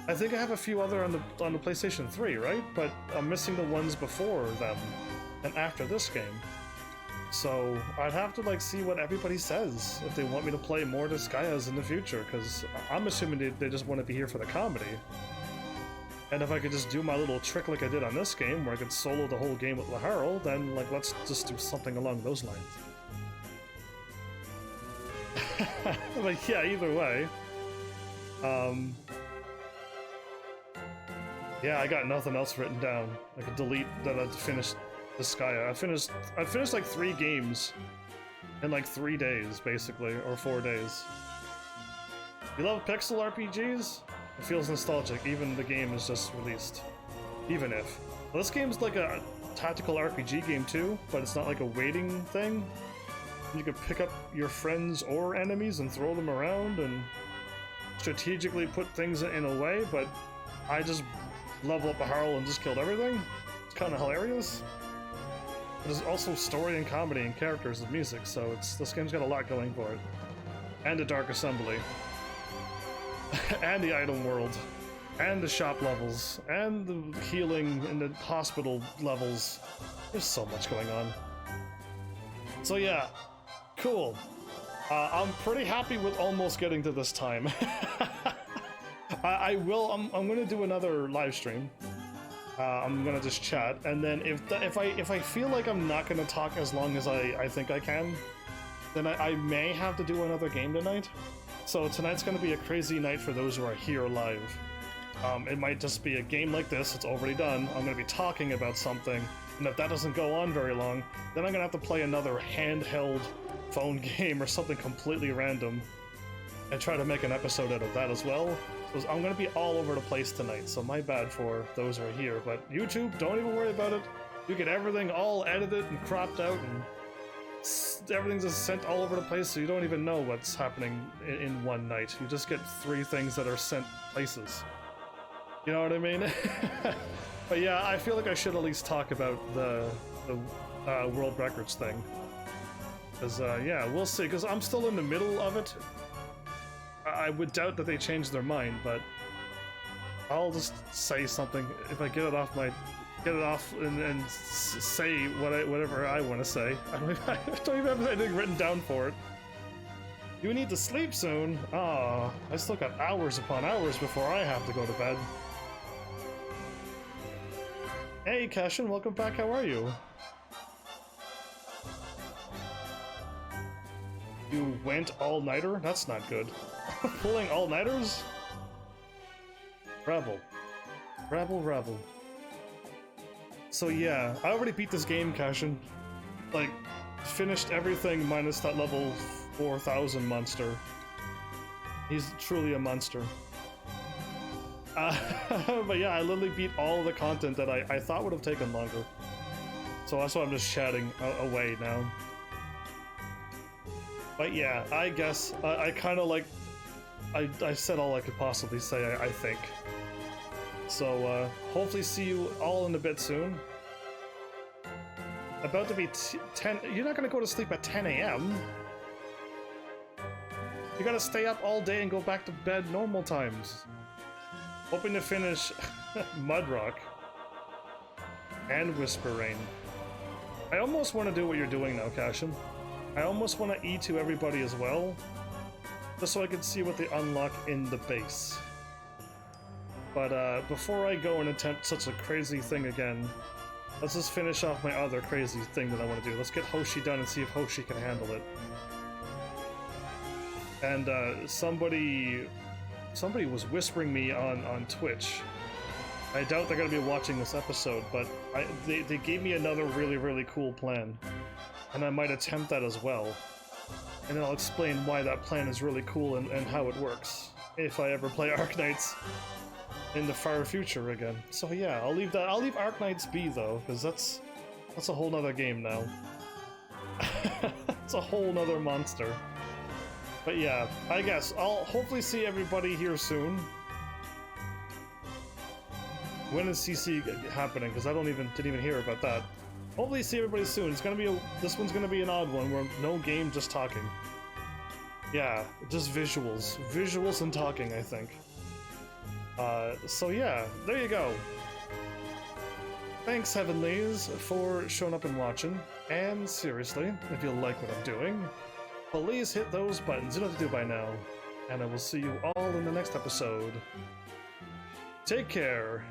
I think I have a few other on the PlayStation 3, right? But I'm missing the ones before them and after this game. So I'd have to like see what everybody says if they want me to play more Disgaeas in the future, because I'm assuming they just want to be here for the comedy. And if I could just do my little trick like I did on this game, where I could solo the whole game with Laharl, then like let's just do something along those lines. But yeah, either way. Yeah, I got nothing else written down. I could delete that I'd finished Disgaea. I finished like 3 games in like 3 days, basically, or 4 days. You love pixel RPGs? It feels nostalgic, even the game is just released. Even if. Well, this game's like a tactical RPG game too, but it's not like a waiting thing. You can pick up your friends or enemies and throw them around and strategically put things in a way, but I just level up a Harl and just killed everything. It's kind of hilarious. There's also story and comedy and characters and music, so this game's got a lot going for it. And the Dark Assembly. And the item world. And the shop levels. And the healing and the hospital levels. There's so much going on. So yeah, cool. I'm pretty happy with almost getting to this time. I'm gonna do another live stream. I'm gonna just chat, and then if I feel like I'm not gonna talk as long as I think I can, then I may have to do another game tonight. So tonight's gonna be a crazy night for those who are here live. It might just be a game like this, it's already done. I'm gonna be talking about something, and if that doesn't go on very long, then I'm gonna have to play another handheld phone game or something completely random and try to make an episode out of that as well. So I'm gonna be all over the place tonight, so my bad for those who are here. But YouTube, don't even worry about it. You get everything all edited and cropped out, and everything's just sent all over the place, so you don't even know what's happening in one night. You just get 3 things that are sent places. You know what I mean? But yeah, I feel like I should at least talk about the world records thing. Because yeah, we'll see, because I'm still in the middle of it. I would doubt that they changed their mind, but I'll just say something if I get it off and say whatever I want to say. I don't even have anything written down for it. You need to sleep soon. Ah, I still got hours upon hours before I have to go to bed. Hey, Cashin, welcome back. How are you? You went all-nighter? That's not good. Pulling all-nighters? Rebel. Rebel. So yeah, I already beat this game, Cashin. Like, finished everything minus that level 4000 monster. He's truly a monster. But yeah, I literally beat all the content that I thought would have taken longer. So that's why I'm just chatting away now. But yeah, I guess I kind of like... I said all I could possibly say, I think. So hopefully see you all in a bit soon. About to be 10... You're not going to go to sleep at 10 a.m.? You gotta stay up all day and go back to bed normal times. Hoping to finish Mudrock and Whisper Rain. I almost want to do what you're doing now, Cashin. I almost want to E2 everybody as well, just so I can see what they unlock in the base. But before I go and attempt such a crazy thing again, let's just finish off my other crazy thing that I want to do. Let's get Hoshi done and see if Hoshi can handle it. And somebody was whispering me on Twitch. I doubt they're gonna be watching this episode, but they gave me another really cool plan, and I might attempt that as well. And then I'll explain why that plan is really cool and how it works if I ever play Arknights in the far future again. So yeah, I'll leave Arknights be though, because that's a whole nother game now. It's a whole nother monster. But yeah, I guess I'll hopefully see everybody here soon. When is CC happening? Because I didn't even hear about that. Hopefully see everybody soon. It's gonna be this one's gonna be an odd one where no game, just talking. Yeah, just visuals and talking, I think. So yeah, there you go. Thanks, Heavenlies, for showing up and watching. And seriously, if you like what I'm doing, please hit those buttons. You know what to do by now. And I will see you all in the next episode. Take care.